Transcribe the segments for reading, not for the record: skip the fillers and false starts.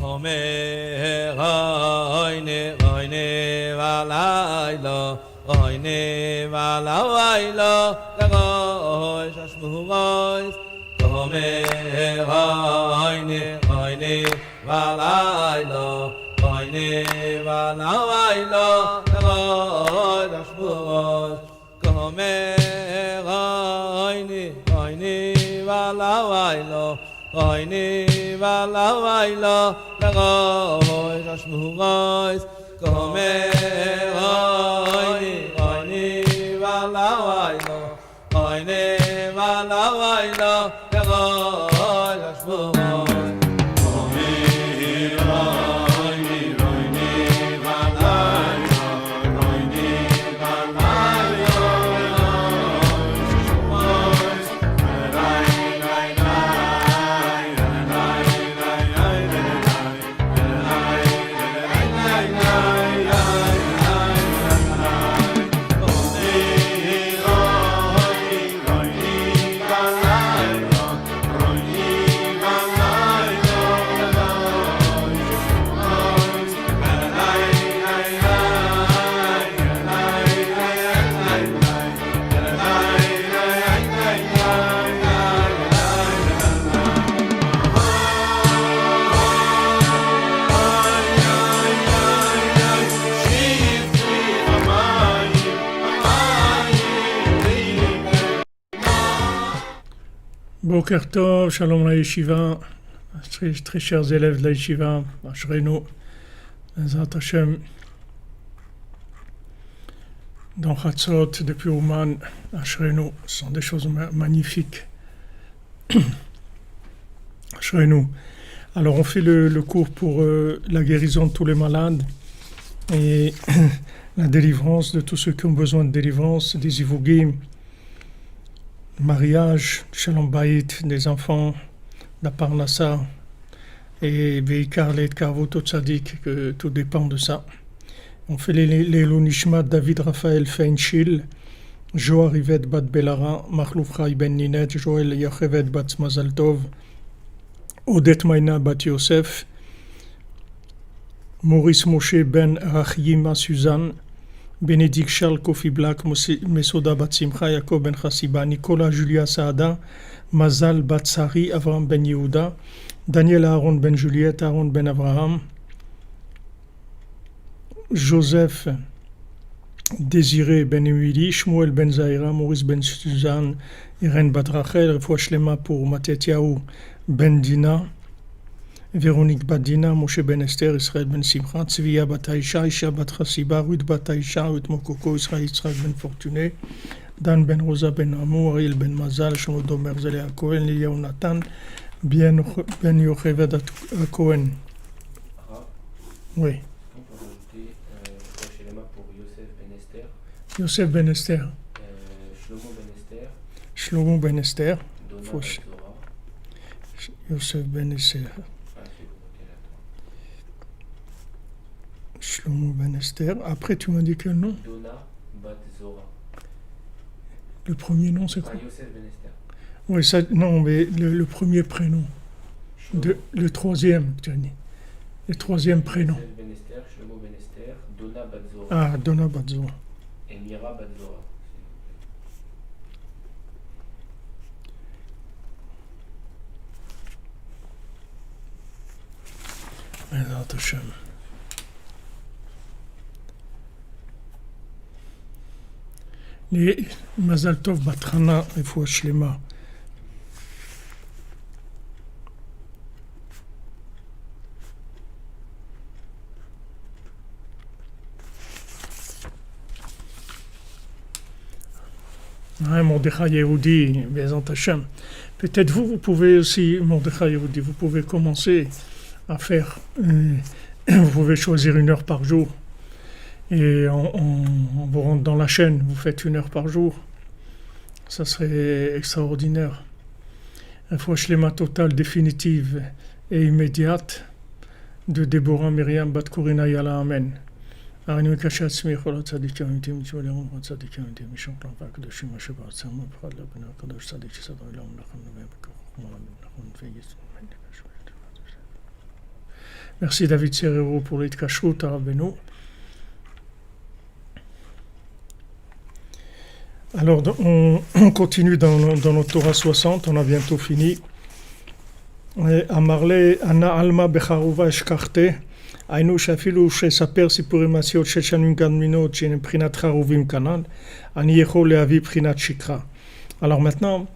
Omer Oine Oine Valailo Oine Valailo Lagoy Shashmugoy Omer Oine Oine Valailo Oine Valailo Lagoy Shashmugoy Omer Oine Oine Valailo Oine Valailo Lagoy Shashmugoy Omer Oine Oine Valailo Oine Valailo Lagoy Shashmugoy Boker Tov, Shalom la Yeshiva, très chers élèves de la Yeshiva, Ashrenu, Bezrat Hashem, dans Chatzot, depuis Ouman, Ashrenu, ce sont des choses magnifiques. Ashrenu. Alors on fait le cours pour la guérison de tous les malades et la délivrance de tous ceux qui ont besoin de délivrance, des Ivugim, mariage, Shalom Bayit, des enfants, la Parnassa et Veikar Leitkarvut Tzadik, que tout dépend de ça. On fait les Nishmat David Raphaël Feinshil, Joar Rivet Bat Belara, Machlouf Chai Ben Ninet, Joël Yachevet Bat Mazaltov, Odet Maina Bat Yosef, Maurice Moshe Ben Rachima Suzanne, Bénédicte Charles Kofi Black, Mesoda Bat Simcha, Yaakov Ben Chassiba, Nicolas Julia Saada, Mazal Bat Sari, Avram Ben Yehuda, Daniel Aaron Ben Juliette, Aaron Ben Abraham, Joseph Désiré Ben Emily, Shmuel Ben Zaira, Maurice Ben Suzanne, Irène Bat Rachel, Refoua Shlema pour Matetiaou Ben Dina, Véronique Badina, Moshe Ben Esther, Israël Ben Simcha, Tzviya Bat Aisha, Isha Bat Chassiba, Ruth Bat Aisha, Ruth Mokoko, Israël Ben Fortuné, Dan Ben Rosa Ben Amou, Ariel Ben Mazal, Shomodo Merzele Cohen, Lilia Nathan, Ben Yocheved Cohen. Oui. On peut rajouter pour Yosef Ben Esther. Yosef Ben Esther. Shlomo Ben Esther. Shlomo Ben Esther. Donna Bat Zora. Yosef Ben Esther. Shlomo Ben Esther. Après, tu m'as dit quel nom? Donna Bat Zora. Le premier nom, c'est quoi? Yosef Ben Esther. Oui, ça, non, mais le premier prénom. Le troisième, tu as dit. Le troisième prénom. Yosef Ben Esther, Shlomo Ben Esther, Donna Bat Zora. Ah, Donna Bat Zora. Et Mira Bat Zora. Bezrat Hashem. Les Mazal Tov Batrana et Refoua Shlema. Mordechai Yehudi, Bezrat Hashem. Peut-être vous pouvez aussi, Mordechai Yehudi, vous pouvez commencer à faire, vous pouvez choisir 1 heure par jour et on vous rentre dans la chaîne, vous faites 1 heure par jour, ça serait extraordinaire. Il faut Shlema totale, définitive et immédiate de Déborah Myriam Bat Korina Yala Amen. אני מקשה עצמי כל הצדיק האמיתים מצווה לרום הצדיק האמיתים משום כלל והקדושים אשר בארצם ובפרט לבנו הקדוש צדיק שסדר עולם ולכם נביא בכוח חוכמה רבים נכון ויצור Merci David Serrero pour les kashrut à Rabbeinu. Alors, on continue dans notre Torah 60, on a bientôt fini. Amarle, Anna Alma Becharuva Eshkarte, Ainu Shafilu Shesaper Sipurim Asiot Sheshanim Gadminot, Shenem Prinat Charuvim Kanan, Ani Yechol Leavi Prinat Shikra. Alors maintenant,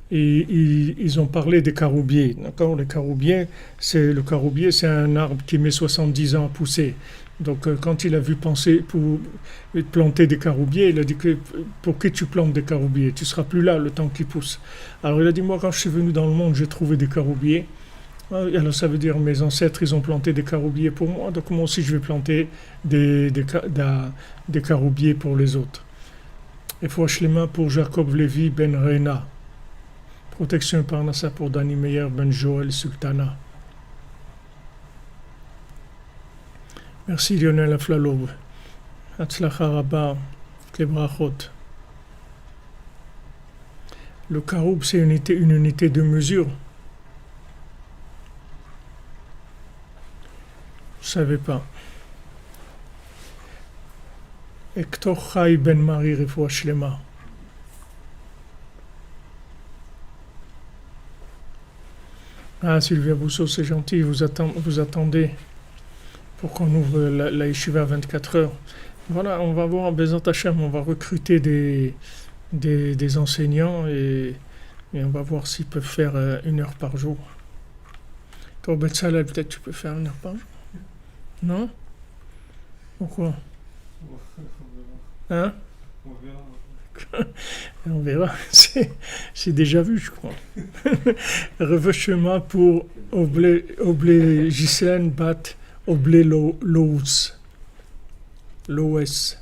ils ont parlé des caroubiers. D'accord? Le caroubier, c'est un arbre qui met 70 ans à pousser. Donc quand il a vu penser pour planter des caroubiers, il a dit que pour qui tu plantes des caroubiers? Tu seras plus là le temps qu'ils poussent. Alors il a dit, moi quand je suis venu dans le monde, j'ai trouvé des caroubiers. Alors ça veut dire mes ancêtres, ils ont planté des caroubiers pour moi, donc moi aussi je vais planter des caroubiers pour les autres. Et faut acheter les mains pour Jacob Lévi Ben Reina. Protection par Nassa pour Dani Meyer Ben Joël Sultana. Merci Lionel Aflalob. Hatzlacha Rabba, Klebrachot. Le caroub, c'est une unité de mesure. Je ne savais pas. Hector Chai Ben Marie Refoua Shlema. Ah, Sylvia Bousseau, c'est gentil, vous attendez pour qu'on ouvre la yeshiva à 24 heures. Voilà, on va voir, Bezat Hashem, on va recruter des enseignants et on va voir s'ils peuvent faire 1 heure par jour. Toi, Betsalel, peut-être tu peux faire 1 heure par jour? Non? Pourquoi? Hein? On verra. C'est déjà vu, je crois. Revêchement pour Oblé Ghislaine Bat Oblé Loos. L'OS.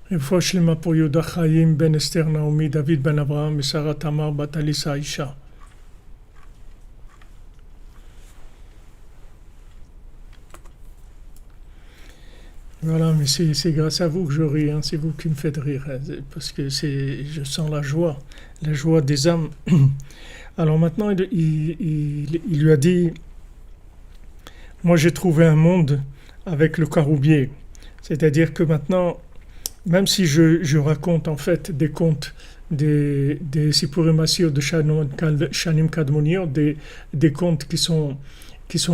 Revêchement pour Yoda Chaim Ben Esther Naomi David Ben Abraham et Sarah Tamar Bat Alissa Aisha. Voilà, mais c'est grâce à vous que je ris, hein, c'est vous qui me faites rire, hein, parce que je sens la joie des âmes. Alors maintenant, il lui a dit, moi j'ai trouvé un monde avec le caroubier, c'est-à-dire que maintenant, même si je raconte en fait des contes, des Sipurim Asiyot de Shanim Kadmoniot, des contes qui sont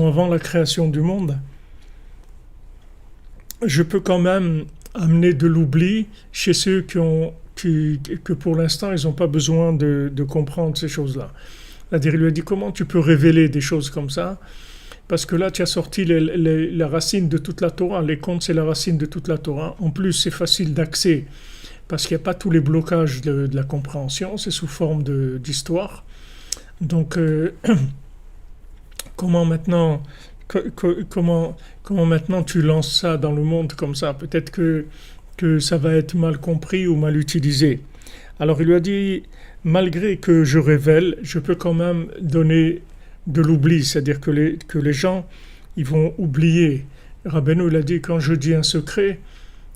avant la création du monde, je peux quand même amener de l'oubli chez ceux que pour l'instant, ils n'ont pas besoin de comprendre ces choses-là. C'est-à-dire, il lui a dit, comment tu peux révéler des choses comme ça? Parce que là, tu as sorti la racine de toute la Torah. Les contes, c'est la racine de toute la Torah. En plus, c'est facile d'accès, parce qu'il n'y a pas tous les blocages de la compréhension. C'est sous forme d'histoire. Donc, comment maintenant tu lances ça dans le monde comme ça? Peut-être que ça va être mal compris ou mal utilisé. Alors il lui a dit, malgré que je révèle, je peux quand même donner de l'oubli, c'est-à-dire que les gens, ils vont oublier. Rabbeinu, il a dit, quand je dis un secret,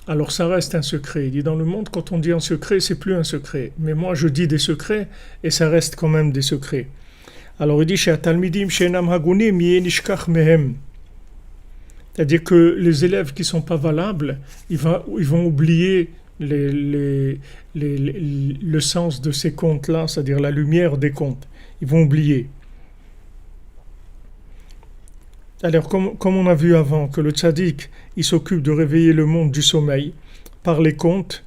alors ça reste un secret. Il dit, dans le monde, quand on dit un secret, c'est plus un secret. Mais moi, je dis des secrets et ça reste quand même des secrets. Alors il dit, c'est-à-dire que les élèves qui ne sont pas valables, ils vont oublier le sens de ces contes-là, c'est-à-dire la lumière des contes. Ils vont oublier. Alors comme on a vu avant, que le tzaddik, il s'occupe de réveiller le monde du sommeil par les contes,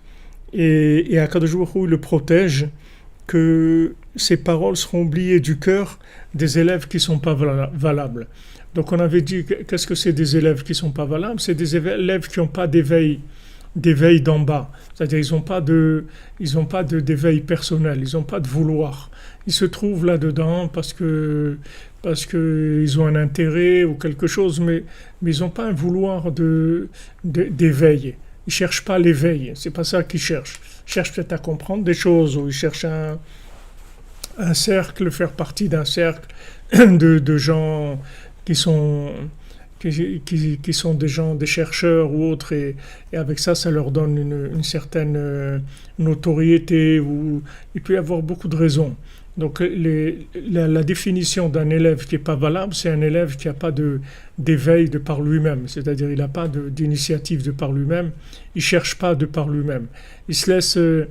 et Akadosh Baruch Hu le protège, que ces paroles seront oubliées du cœur des élèves qui ne sont pas valables. Donc on avait dit, qu'est-ce que c'est des élèves qui ne sont pas valables? C'est des élèves qui n'ont pas d'éveil d'en bas. C'est-à-dire ils n'ont pas d'éveil personnel, ils n'ont pas de vouloir. Ils se trouvent là-dedans parce que ils ont un intérêt ou quelque chose, mais ils n'ont pas un vouloir d'éveil. Ils ne cherchent pas l'éveil, c'est pas ça qu'ils cherchent. Ils cherchent peut-être à comprendre des choses, ou ils cherchent un cercle, faire partie d'un cercle de gens qui sont des gens, des chercheurs ou autres, et avec ça leur donne une certaine notoriété, ou il peut y avoir beaucoup de raisons. Donc la définition d'un élève qui n'est pas valable, c'est un élève qui n'a pas d'éveil de par lui-même, c'est-à-dire il n'a pas d'initiative de par lui-même, il ne cherche pas de par lui-même, il se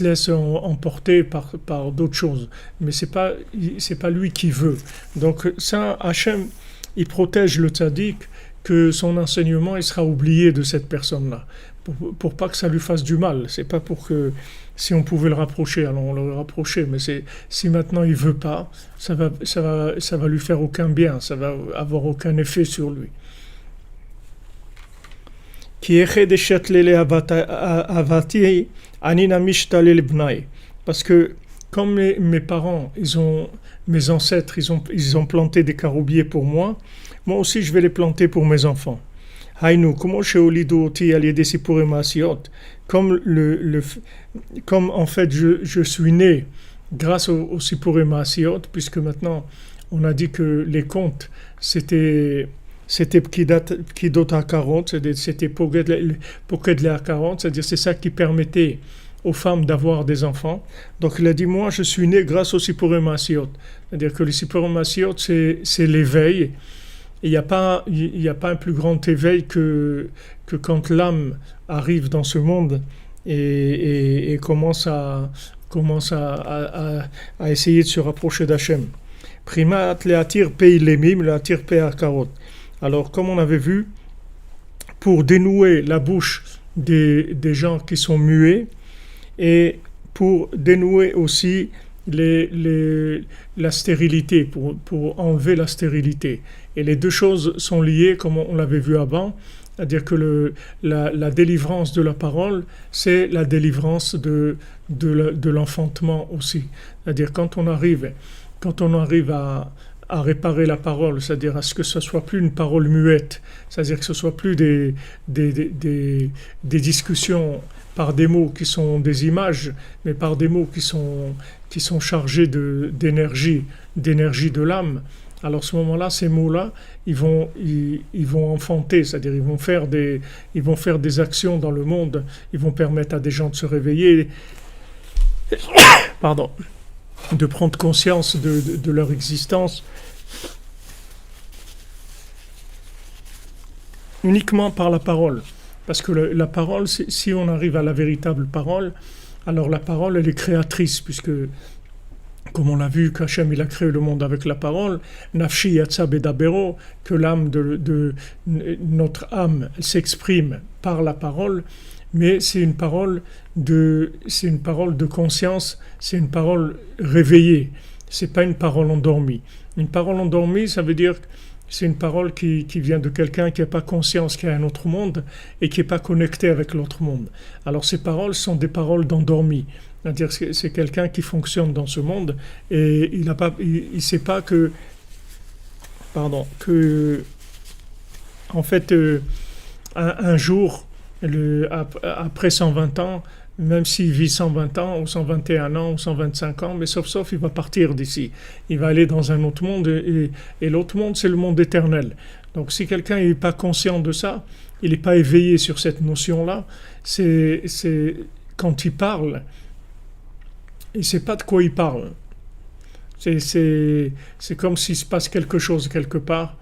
laisse emporter par d'autres choses, mais c'est pas lui qui veut. Donc ça, Hachem, il protège le tzaddik, que son enseignement il sera oublié de cette personne-là, pour pas que ça lui fasse du mal. C'est pas pour que si on pouvait le rapprocher, alors on le rapprochait, mais si maintenant il veut pas, ça va lui faire aucun bien, ça va avoir aucun effet sur lui. Parce que comme mes parents, mes ancêtres, ils ont planté des caroubiers pour moi aussi je vais les planter pour mes enfants. Haïnou, comment chez Olidoti aliédé Sipuré Masiot, comme en fait je suis né grâce au Sipuré Masiot, puisque maintenant on a dit que les contes c'était Pkidot HaKarot, c'était Poked HaKarot, c'est-à-dire c'est ça qui permettait aux femmes d'avoir des enfants. Donc il a dit, moi je suis né grâce au Sipuré Masiot, c'est-à-dire que le Sipuré Masiot c'est l'éveil. Il n'y a pas un plus grand éveil que quand l'âme arrive dans ce monde et commence à essayer de se rapprocher d'Hachem. Primat leatir pei lemim, leatir pei akarot. Alors, comme on avait vu, pour dénouer la bouche des gens qui sont muets et pour dénouer aussi la stérilité, pour enlever la stérilité. Et les deux choses sont liées, comme on l'avait vu avant, c'est-à-dire que la délivrance de la parole, c'est la délivrance de l'enfantement aussi. C'est-à-dire quand on arrive à réparer la parole, c'est-à-dire à ce que ce soit plus une parole muette, c'est-à-dire que ce soit plus des discussions par des mots qui sont des images, mais par des mots qui sont chargés d'énergie de l'âme. Alors à ce moment-là, ces mots-là, ils vont enfanter, c'est-à-dire ils vont faire des actions dans le monde, ils vont permettre à des gens de se réveiller, de prendre conscience de leur existence, uniquement par la parole. Parce que la parole, si on arrive à la véritable parole, alors la parole, elle est créatrice, puisque, comme on l'a vu, qu'Hachem, il a créé le monde avec la parole, Nafshi Yatsa Bedabero, que l'âme de notre âme s'exprime par la parole, mais c'est une parole de conscience, c'est une parole réveillée, c'est pas une parole endormie. Une parole endormie, ça veut dire c'est une parole qui vient de quelqu'un qui n'a pas conscience qu'il y a un autre monde et qui n'est pas connecté avec l'autre monde. Alors ces paroles sont des paroles d'endormi. C'est-à-dire que c'est quelqu'un qui fonctionne dans ce monde et il ne sait pas que en fait un jour après 120 ans, même s'il vit 120 ans ou 121 ans ou 125 ans, mais sauf il va partir d'ici. Il va aller dans un autre monde et l'autre monde, c'est le monde éternel. Donc si quelqu'un n'est pas conscient de ça, il n'est pas éveillé sur cette notion-là, c'est quand il parle, il ne sait pas de quoi il parle. C'est comme s'il se passe quelque chose quelque part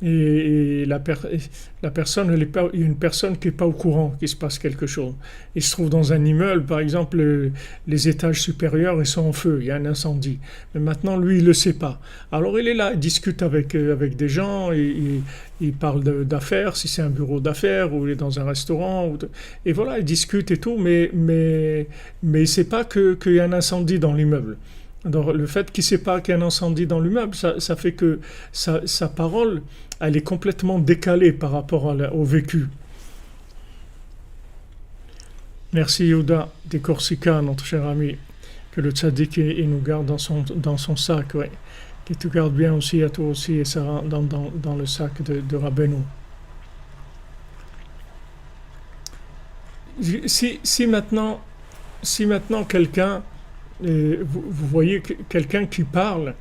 et la personne, il y a une personne qui n'est pas au courant qu'il se passe quelque chose. Il se trouve dans un immeuble, par exemple, les étages supérieurs, ils sont en feu, il y a un incendie. Mais maintenant, lui, il ne le sait pas. Alors, il est là, il discute avec des gens, il parle d'affaires, si c'est un bureau d'affaires, ou il est dans un restaurant, et voilà, il discute et tout, mais il ne sait pas qu'il y a un incendie dans l'immeuble. Donc, le fait qu'il ne sait pas qu'il y a un incendie dans l'immeuble, ça fait que sa parole, elle est complètement décalée par rapport au vécu. Merci Yehuda des Corsica, notre cher ami, que le tzaddik il nous garde dans son sac, ouais. Qu'il te garde bien aussi à toi aussi et Sarah dans le sac de Rabbeinu. Si maintenant quelqu'un, vous voyez quelqu'un qui parle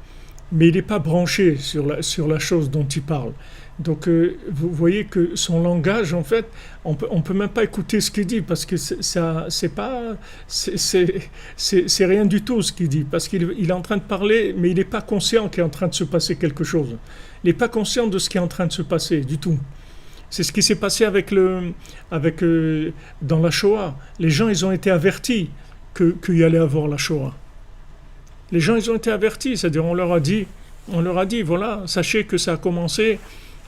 mais il n'est pas branché sur la chose dont il parle. Donc vous voyez que son langage, en fait, on peut même pas écouter ce qu'il dit parce que c'est rien du tout ce qu'il dit parce qu'il est en train de parler, mais il n'est pas conscient qu'il est en train de se passer quelque chose. Il n'est pas conscient de ce qui est en train de se passer du tout. C'est ce qui s'est passé dans la Shoah. Les gens, ils ont été avertis qu'il y allait avoir la Shoah. Les gens, ils ont été avertis, c'est-à-dire on leur a dit, voilà, sachez que ça a commencé,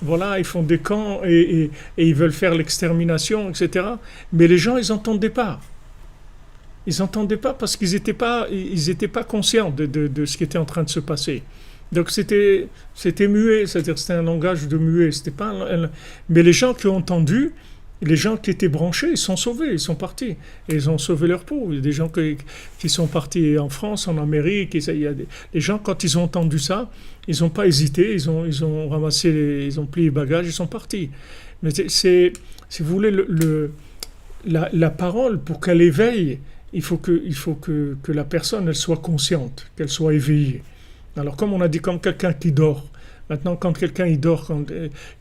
voilà, ils font des camps et ils veulent faire l'extermination, etc. Mais les gens, ils n'entendaient pas. Ils n'entendaient pas parce qu'ils n'étaient pas conscients de ce qui était en train de se passer. Donc c'était muet, c'est-à-dire c'était un langage de muet. Mais les gens qui ont entendu, les gens qui étaient branchés, ils sont sauvés, ils sont partis. Et ils ont sauvé leur peau. Il y a des gens qui sont partis en France, en Amérique. Les gens, quand ils ont entendu ça, ils n'ont pas hésité, ils ont ramassé, ils ont plié les bagages, ils sont partis. Mais si vous voulez, la parole, pour qu'elle éveille, il faut que la personne elle soit consciente, qu'elle soit éveillée. Alors comme on a dit, comme quelqu'un qui dort. Maintenant, quand quelqu'un il dort, quand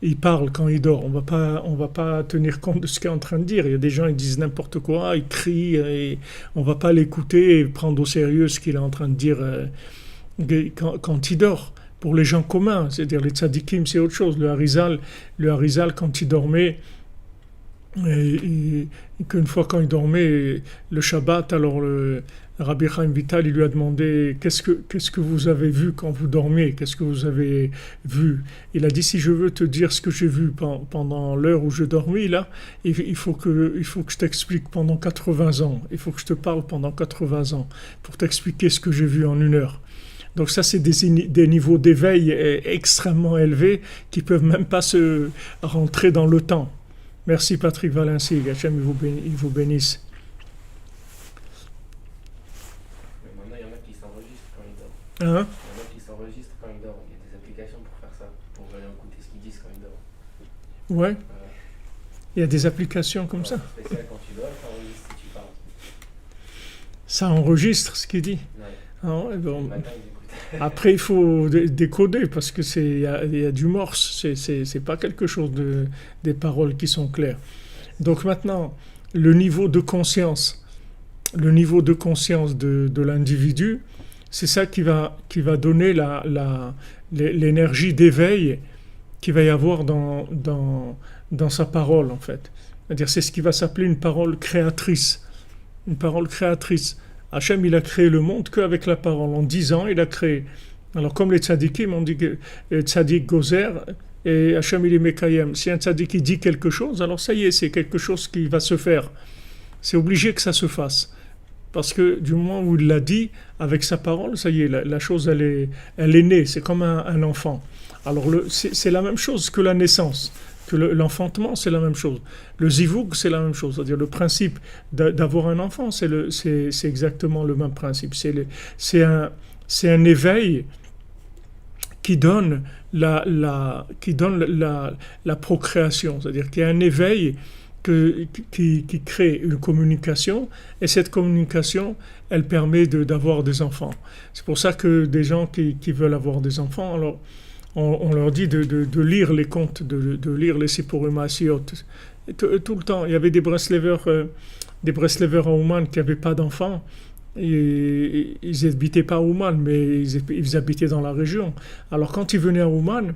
il parle quand il dort, on va pas tenir compte de ce qu'il est en train de dire. Il y a des gens ils disent n'importe quoi, ils crient, et on va pas l'écouter et prendre au sérieux ce qu'il est en train de dire quand il dort. Pour les gens communs, c'est-à-dire les tzadikim, c'est autre chose. Le Harizal quand il dormait, et qu'une fois quand il dormait, le Shabbat, alors Rabbi Chaim Vital, il lui a demandé qu'est-ce que vous avez vu quand vous dormiez, qu'est-ce que vous avez vu. Il a dit si je veux te dire ce que j'ai vu pendant l'heure où je dormis là, il faut que je t'explique pendant 80 ans, il faut que je te parle pendant 80 ans pour t'expliquer ce que j'ai vu en une heure. Donc ça c'est des niveaux d'éveil extrêmement élevés qui peuvent même pas se rentrer dans le temps. Merci Patrick Valency, Hachem il vous bénisse. Maintenant, il y en a qui s'enregistrent quand ils dorment. Hein? Il y en a qui s'enregistrent quand ils dorment. Il y a des applications pour faire ça, pour écouter ce qu'ils disent quand ils dorment. Ouais. Il y a des applications comme ça. Spécial quand tu dors, ça enregistre si tu parles. Ça enregistre ce qu'il dit. Ouais. Ah ouais, bon. Le matin, ils écoutent. Après, il faut décoder parce que il y a du morse. C'est pas quelque chose des paroles qui sont claires. Donc maintenant, le niveau de conscience de l'individu, c'est ça qui va donner l'énergie d'éveil qu'il va y avoir dans sa parole, en fait. C'est-à-dire, c'est ce qui va s'appeler une parole créatrice. Une parole créatrice. Hachem, il a créé le monde qu'avec la parole. En 10 ans, il a créé. Alors, comme les tzadikim, on dit que tzadik gozer et Hachem, il est mekayem. Si un tzadik il dit quelque chose, alors ça y est, c'est quelque chose qui va se faire. C'est obligé que ça se fasse. Parce que du moment où il l'a dit, avec sa parole, ça y est, la chose, elle est née. C'est comme un enfant. Alors, c'est la même chose que la naissance. Que l'enfantement, c'est la même chose. Le zivoug, c'est la même chose. C'est-à-dire le principe d'avoir un enfant, c'est exactement le même principe. C'est un éveil qui donne la procréation. C'est-à-dire qu'il y a un éveil qui crée une communication, et cette communication, elle permet d'avoir des enfants. C'est pour ça que des gens qui veulent avoir des enfants, alors on leur dit de lire les contes, de lire les Sipurim Maasiot. Tout le temps, il y avait des Breslevers à Ouman qui n'avaient pas d'enfants. Et ils n'habitaient pas à Ouman, mais ils habitaient dans la région. Alors quand ils venaient à Ouman,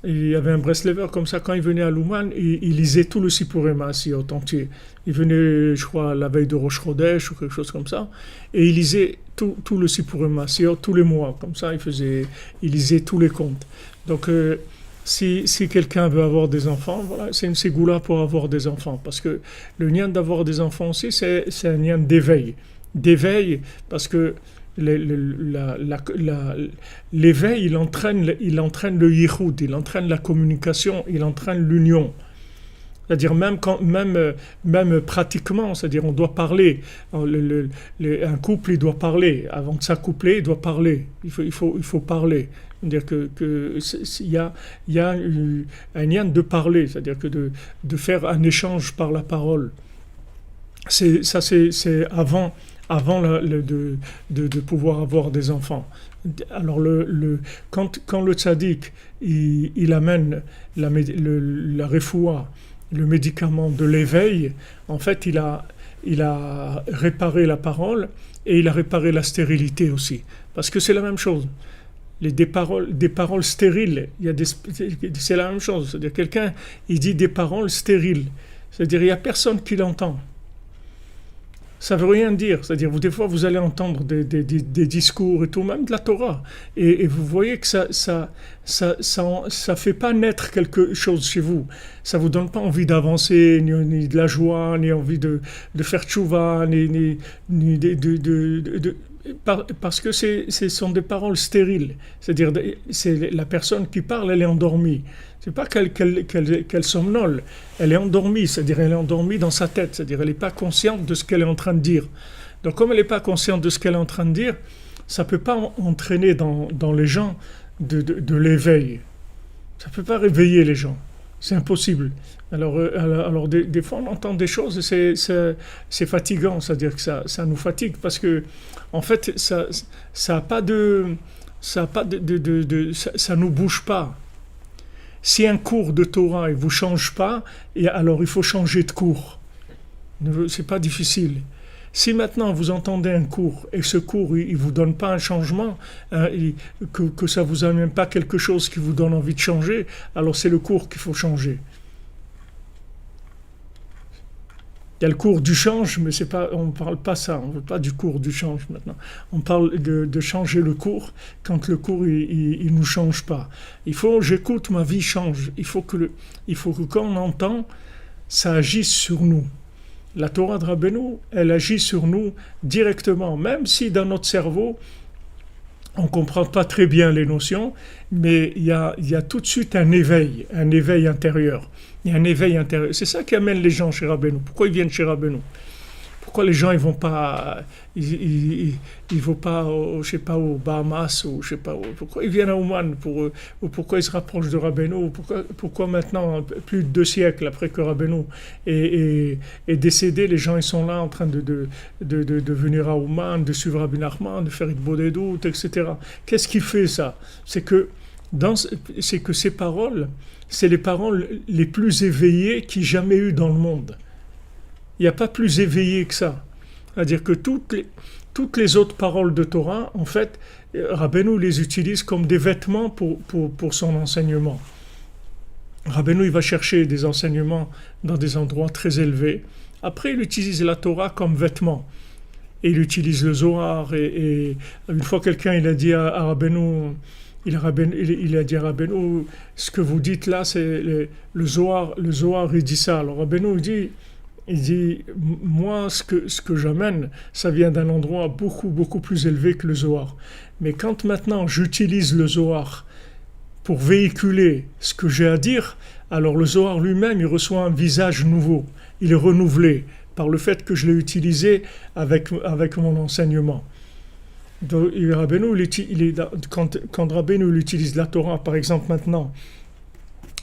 il y avait un Breslever comme ça, quand il venait à Ouman, il lisait tout le Sipurim Maasiot entier. Il venait, je crois, la veille de Rosh Chodesh ou quelque chose comme ça, et il lisait tout le Sipurim Maasiot tous les mois, comme ça, il lisait tous les contes. Donc, si quelqu'un veut avoir des enfants, voilà, c'est une ségoula pour avoir des enfants, parce que le nian d'avoir des enfants aussi, c'est un nian d'éveil. D'éveil, parce que l'éveil, il entraîne le yichud, il entraîne la communication, il entraîne l'union. C'est-à-dire même pratiquement, c'est-à-dire on doit parler. Un couple, il doit parler. Avant de s'accoupler, il doit parler. Il faut parler. C'est-à-dire il y a un lien de parler, c'est-à-dire que de faire un échange par la parole. C'est avant de pouvoir avoir des enfants. Alors quand le tzaddik il amène la refoua, le médicament de l'éveil, en fait il a réparé la parole et il a réparé la stérilité aussi. Parce que c'est la même chose. Des paroles stériles, c'est la même chose. C'est-à-dire quelqu'un, il dit des paroles stériles. C'est-à-dire il n'y a personne qui l'entend. Ça ne veut rien dire. C'est-à-dire des fois vous allez entendre des discours et tout, même de la Torah. Et vous voyez que ça fait pas naître quelque chose chez vous. Ça ne vous donne pas envie d'avancer, ni de la joie, ni envie de faire tchouva, ni parce que ce sont des paroles stériles. C'est-à-dire c'est la personne qui parle, elle est endormie. C'est pas qu'elle somnole, elle est endormie, c'est-à-dire elle est endormie dans sa tête, c'est-à-dire elle n'est pas consciente de ce qu'elle est en train de dire. Donc comme elle n'est pas consciente de ce qu'elle est en train de dire, ça ne peut pas entraîner dans les gens de l'éveil. Ça ne peut pas réveiller les gens, c'est impossible. Alors des fois on entend des choses et c'est fatigant, c'est-à-dire que ça nous fatigue parce que en fait ça nous bouge pas. Si un cours de Torah ne vous change pas, alors il faut changer de cours. C'est pas difficile. Si maintenant vous entendez un cours et ce cours il vous donne pas un changement, que ça vous amène pas quelque chose qui vous donne envie de changer, alors c'est le cours qu'il faut changer. Il y a le cours du change, mais on ne parle pas ça, on ne veut pas du cours du change maintenant. On parle de changer le cours quand le cours il nous change pas. J'écoute, ma vie change. Il faut que quand on entend, ça agisse sur nous. La Torah de Rabbeinu, elle agit sur nous directement, même si dans notre cerveau, on ne comprend pas très bien les notions, mais il y a tout de suite un éveil intérieur. Il y a un éveil intérieur. C'est ça qui amène les gens chez Rabbeinu. Pourquoi ils viennent chez Rabbeinu? Pourquoi les gens ils vont pas je sais pas, aux Bahamas ou je sais pas où. Pourquoi ils viennent à Ouman ou pourquoi ils se rapprochent de Rabbeinu? Pourquoi maintenant, plus de 2 siècles après que Rabbeinu est décédé, les gens ils sont là en train de venir à Ouman, de suivre Rabbi Nachman, de faire Itbodedut, etc. Qu'est-ce qui fait ça? C'est que ces paroles, c'est les paroles les plus éveillées qu'il y ait jamais eu dans le monde. Il n'y a pas plus éveillé que ça. C'est-à-dire que toutes les autres paroles de Torah, en fait, Rabbeinu les utilise comme des vêtements pour son enseignement. Rabbeinu il va chercher des enseignements dans des endroits très élevés. Après, il utilise la Torah comme vêtement. Et il utilise le Zohar. Et une fois, quelqu'un il a dit à Rabbeinu, il a dit à Rabbeinu, ce que vous dites là, c'est le Zohar, il dit ça. Alors Rabbeinu il dit, moi, ce que j'amène, ça vient d'un endroit beaucoup, beaucoup plus élevé que le Zohar. Mais quand maintenant j'utilise le Zohar pour véhiculer ce que j'ai à dire, alors le Zohar lui-même, il reçoit un visage nouveau. Il est renouvelé par le fait que je l'ai utilisé avec mon enseignement. Donc, quand Rabbeinu utilise la Torah, par exemple maintenant,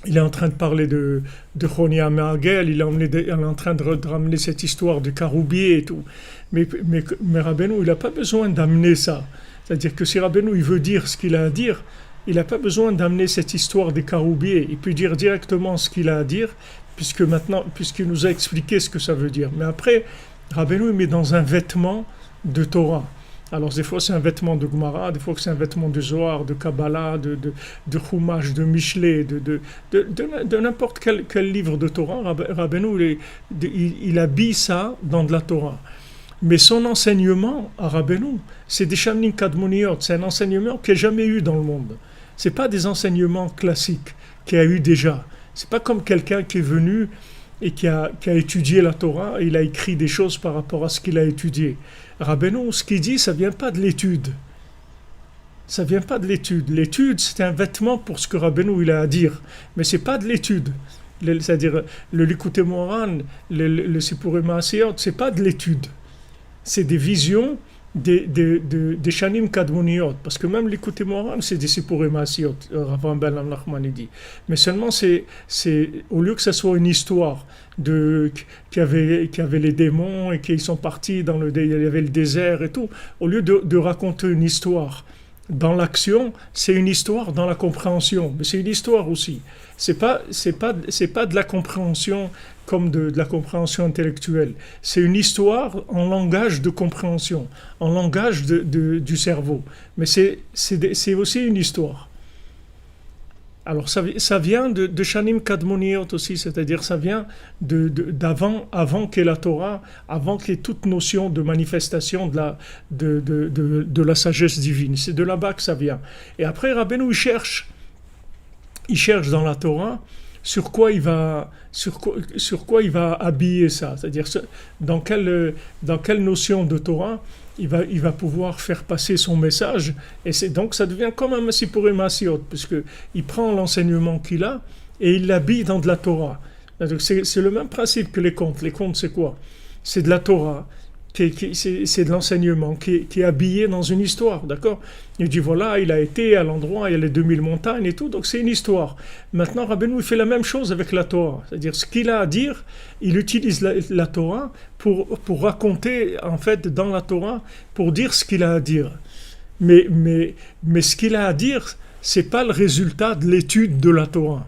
il est en train de parler de Choni Améagel, il est en train de ramener cette histoire de Caroubier et tout. Mais Rabbeinu, il n'a pas besoin d'amener ça. C'est-à-dire que si Rabbeinu il veut dire ce qu'il a à dire, il n'a pas besoin d'amener cette histoire des Caroubier. Il peut dire directement ce qu'il a à dire, puisqu'il nous a expliqué ce que ça veut dire. Mais après, Rabbeinu il met dans un vêtement de Torah. Alors des fois c'est un vêtement de Gemara, des fois c'est un vêtement de Zohar, de Kabbalah, de Chumash, de Mishlei, de n'importe quel livre de Torah. Rabbeinu il habille ça dans de la Torah. Mais son enseignement à Rabbeinu, c'est des Shamnim Kadmoniot, c'est un enseignement qu'il n'y a jamais eu dans le monde. C'est pas des enseignements classiques qu'il y a eu déjà. C'est pas comme quelqu'un qui est venu et qui a étudié la Torah, et il a écrit des choses par rapport à ce qu'il a étudié. Rabbeinu, ce qu'il dit, ça vient pas de l'étude. Ça vient pas de l'étude. L'étude, c'est un vêtement pour ce que Rabbeinu il a à dire, mais c'est pas de l'étude. C'est-à-dire le Likutei Moharan, le Sipurim Maaseyot, c'est pas de l'étude. C'est des visions des Shanim Kadmoniot, parce que même l'écouter Moran, c'est des Sipurim Asiot, Rav Ben Nachman dit. Mais seulement, au lieu que ça soit une histoire qui avait les démons et qu'ils sont partis il y avait le désert et tout, au lieu de raconter une histoire dans l'action, c'est une histoire dans la compréhension, mais c'est une histoire aussi. C'est pas de la compréhension comme de la compréhension intellectuelle. C'est une histoire en langage de compréhension, en langage du cerveau. Mais c'est aussi une histoire. Alors ça vient de Shanim Kadmoniot aussi, c'est-à-dire ça vient avant qu'ait la Torah, avant qu'il y ait toute notion de manifestation de la sagesse divine. C'est de là-bas que ça vient. Et après, Rabbeinu, il cherche dans la Torah sur quoi il va habiller ça, c'est-à-dire dans quelle notion de Torah il va pouvoir faire passer son message, et donc ça devient comme un Sipurim Asiot, puisque il prend l'enseignement qu'il a et il l'habille dans de la Torah. Donc c'est le même principe que les contes. Les contes, c'est quoi? C'est de la Torah, c'est de l'enseignement qui est habillé dans une histoire, d'accord? Il dit voilà, il a été à l'endroit, il y a les 2000 montagnes et tout, donc c'est une histoire. Maintenant, Rabbeinu, il fait la même chose avec la Torah, c'est-à-dire ce qu'il a à dire, il utilise la Torah pour raconter, en fait, dans la Torah, pour dire ce qu'il a à dire. Mais ce qu'il a à dire, c'est pas le résultat de l'étude de la Torah.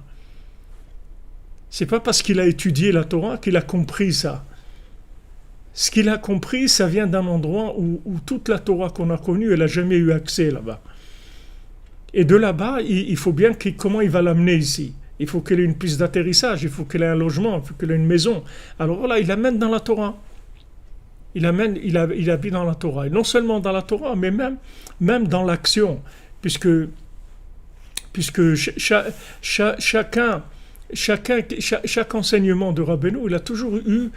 C'est pas parce qu'il a étudié la Torah qu'il a compris ça. Ce qu'il a compris, ça vient d'un endroit où toute la Torah qu'on a connue, elle n'a jamais eu accès là-bas. Et de là-bas, il faut bien comment il va l'amener ici. Il faut qu'elle ait une piste d'atterrissage, il faut qu'elle ait un logement, il faut qu'elle ait une maison. Alors voilà, il l'amène dans la Torah. Il habite dans la Torah. Et non seulement dans la Torah, mais même dans l'action. Puisque chaque enseignement de Rabbeinu, il a toujours eu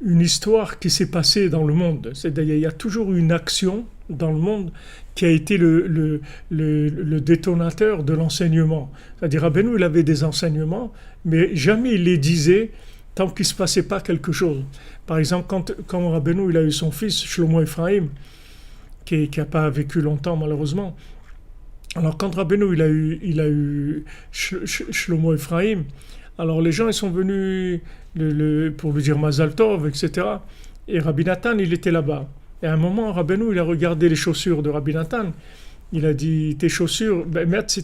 une histoire qui s'est passée dans le monde. C'est-à-dire, il y a toujours eu une action dans le monde qui a été le détonateur de l'enseignement. C'est-à-dire, Rabbeinu, il avait des enseignements, mais jamais il les disait tant qu'il ne se passait pas quelque chose. Par exemple, quand Rabbeinu, il a eu son fils, Shlomo Ephraim, qui n'a pas vécu longtemps malheureusement. Alors, quand Rabbeinu, il a eu Shlomo Ephraim, alors les gens ils sont venus pour lui dire Mazal Tov, etc. Et Rabbi Nathan, il était là-bas. Et à un moment, Rabbeinu, il a regardé les chaussures de Rabbi Nathan. Il a dit, tes chaussures,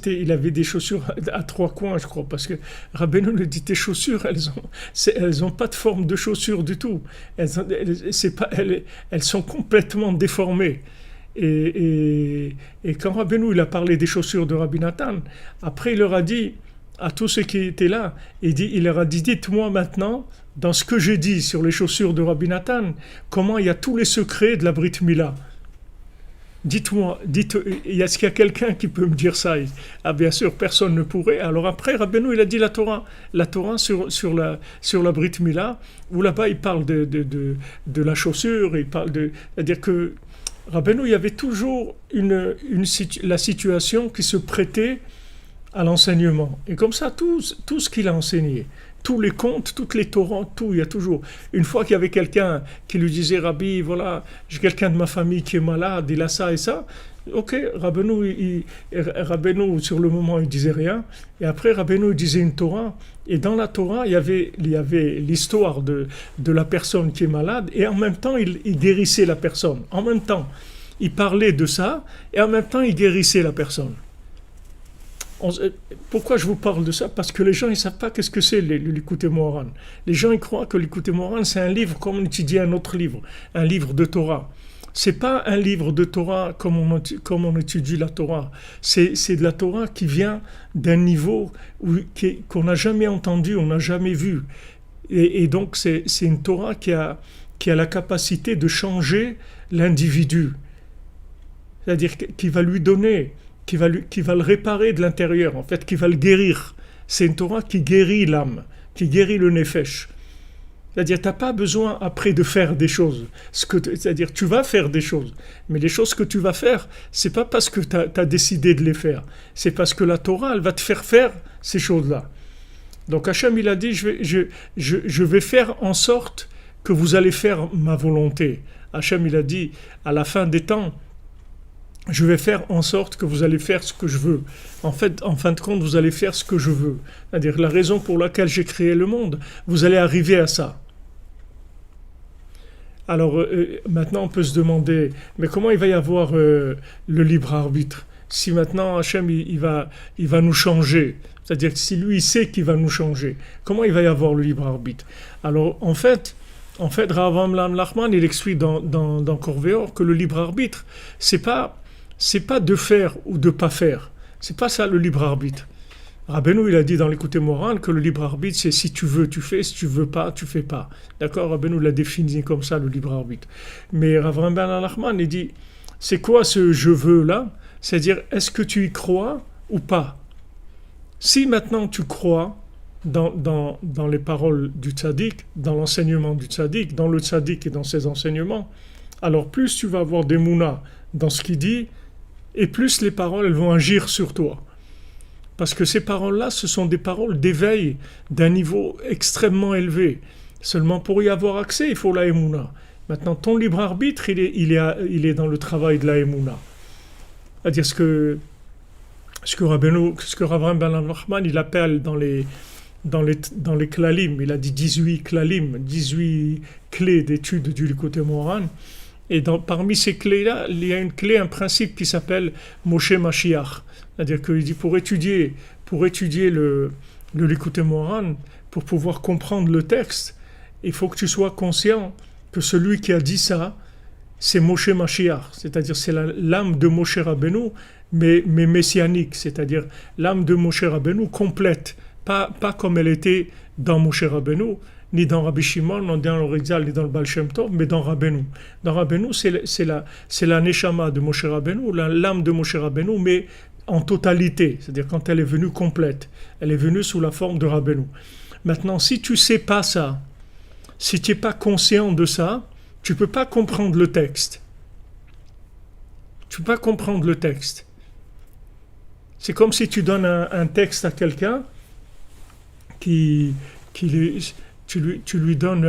il avait des chaussures à 3 coins, je crois, parce que Rabbeinu lui dit, tes chaussures, elles ont pas de forme de chaussures du tout. Elles sont complètement déformées. Et quand Rabbeinu, il a parlé des chaussures de Rabbi Nathan, après il leur a dit, à tous ceux qui étaient là, il leur a dit, dites-moi maintenant, dans ce que j'ai dit sur les chaussures de Rabbi Nathan, comment il y a tous les secrets de la Brit Mila. Dites-moi, est-ce qu'il y a quelqu'un qui peut me dire ça? Ah, bien sûr, personne ne pourrait. Alors après, Rabbeinu, il a dit la Torah sur la Brit Mila, où là-bas, il parle de la chaussure, c'est-à-dire que Rabbeinu, il y avait toujours la situation qui se prêtait à l'enseignement. Et comme ça, tout ce qu'il a enseigné, tous les contes, toutes les Torahs, tout, il y a toujours. Une fois qu'il y avait quelqu'un qui lui disait, Rabbi, voilà, j'ai quelqu'un de ma famille qui est malade, il a ça et ça. Ok, Rabbeinu, sur le moment, il disait rien. Et après, Rabbeinu, il disait une Torah. Et dans la Torah, il y avait l'histoire de la personne qui est malade. Et en même temps, il guérissait la personne. En même temps, il parlait de ça. Et en même temps, il guérissait la personne. Pourquoi je vous parle de ça? Parce que les gens, ils ne savent pas qu'est-ce que c'est l'Likutei Moharan. Les gens, ils croient que l'Likutei Moharan, c'est un livre comme on étudie un autre livre, un livre de Torah. C'est pas un livre de Torah comme on étudie la Torah. C'est de la Torah qui vient d'un niveau qu'on n'a jamais entendu, on n'a jamais vu. Et donc, c'est une Torah qui a la capacité de changer l'individu. C'est-à-dire qui va lui donner, qui va le réparer de l'intérieur, en fait, qui va le guérir. C'est une Torah qui guérit l'âme, qui guérit le nefesh. C'est-à-dire, tu n'as pas besoin après de faire des choses. C'est-à-dire, tu vas faire des choses. Mais les choses que tu vas faire, c'est pas parce que tu as décidé de les faire. C'est parce que la Torah, elle va te faire faire ces choses-là. Donc Hachem, il a dit, je vais faire en sorte que vous allez faire ma volonté. Hachem, il a dit, à la fin des temps, je vais faire en sorte que vous allez faire ce que je veux. En fait, en fin de compte, vous allez faire ce que je veux. C'est-à-dire la raison pour laquelle j'ai créé le monde, vous allez arriver à ça. Alors maintenant, on peut se demander, mais comment il va y avoir le libre arbitre? Si maintenant Hachem, il va nous changer, c'est-à-dire que si lui, il sait qu'il va nous changer, comment il va y avoir le libre arbitre? Alors, en fait, Rav Amram Nachman, il explique dans Corvéor que le libre arbitre, c'est pas de faire ou de pas faire. C'est pas ça le libre arbitre. Rabbeinu, il a dit dans l'Écoutez Moran que le libre arbitre, c'est si tu veux, tu fais, si tu veux pas, tu fais pas. D'accord? Rabbeinu l'a défini comme ça, le libre arbitre. Mais Rav Amram Nachman, il dit, c'est quoi ce je veux là? C'est-à-dire, est-ce que tu y crois ou pas? Si maintenant tu crois dans les paroles du tzaddik, dans l'enseignement du tzaddik, dans le tzaddik et dans ses enseignements, alors plus tu vas avoir des mounas dans ce qu'il dit, et plus les paroles elles vont agir sur toi. Parce que ces paroles-là, ce sont des paroles d'éveil d'un niveau extrêmement élevé. Seulement pour y avoir accès, il faut la émouna. Maintenant, ton libre arbitre, il est dans le travail de la émouna. C'est-à-dire ce que Rav Amram Nachman, il appelle dans les klalim, il a dit 18 klalim, 18 clés d'étude du Likutei Moharan. Et parmi ces clés-là, il y a une clé, un principe qui s'appelle Moshe Mashiach. C'est-à-dire qu'il dit pour étudier le Likutei Moharan, pour pouvoir comprendre le texte, il faut que tu sois conscient que celui qui a dit ça, c'est Moshe Mashiach. C'est-à-dire c'est l'âme de Moshe Rabbeinu, mais messianique. C'est-à-dire l'âme de Moshe Rabbeinu complète. Pas comme elle était dans Moshe Rabbeinu, ni dans Rabbi Shimon, ni dans le Rizal, ni dans le Baal Shem Tov, mais dans Rabbeinu. Dans Rabbeinu, c'est la Neshama de Moshe Rabbeinu, l'âme de Moshe Rabbeinu, mais en totalité, c'est-à-dire quand elle est venue complète. Elle est venue sous la forme de Rabbeinu. Maintenant, si tu ne sais pas ça, si tu n'es pas conscient de ça, tu ne peux pas comprendre le texte. Tu ne peux pas comprendre le texte. C'est comme si tu donnes un texte à quelqu'un tu lui donnes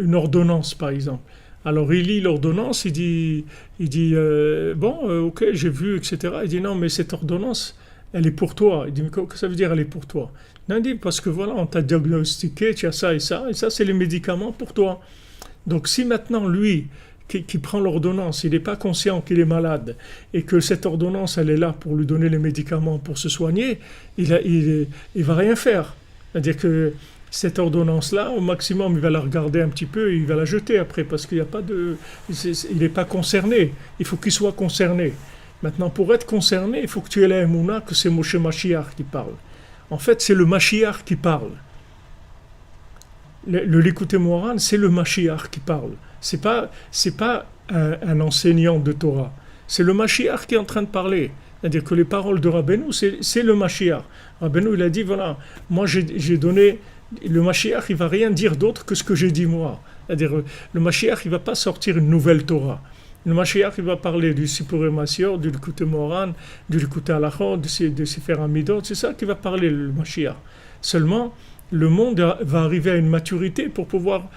une ordonnance, par exemple. Alors il lit l'ordonnance, il dit ok, j'ai vu, etc. Il dit non, mais cette ordonnance, elle est pour toi. Il dit mais qu'est-ce que ça veut dire elle est pour toi? Il dit parce que voilà, on t'a diagnostiqué, tu as ça, et ça c'est les médicaments pour toi. Donc si maintenant lui qui prend l'ordonnance, il n'est pas conscient qu'il est malade et que cette ordonnance, elle est là pour lui donner les médicaments pour se soigner, il va rien faire. C'est-à-dire que cette ordonnance-là, au maximum, il va la regarder un petit peu et il va la jeter après parce qu'il n'y a pas il n'est pas concerné. Il faut qu'il soit concerné. Maintenant, pour être concerné, il faut que tu aies la émouna que c'est Moshe Mashiach qui parle. En fait, c'est le Mashiach qui parle. Le Likutei Moharan, c'est le Mashiach qui parle. C'est pas un enseignant de Torah. C'est le Mashiach qui est en train de parler. C'est-à-dire que les paroles de Rabbeinu, c'est le Mashiach. Rabbeinu, il a dit, voilà, moi j'ai donné... Le Mashiach, il ne va rien dire d'autre que ce que j'ai dit moi. C'est-à-dire, le Mashiach, il ne va pas sortir une nouvelle Torah. Le Mashiach, il va parler du Sipurei Maasiot, du Likutei Moharan, du Likutei Halachot, de Sefer Hamidot. C'est ça qui va parler, le Mashiach. Seulement, le monde va arriver à une maturité pour pouvoir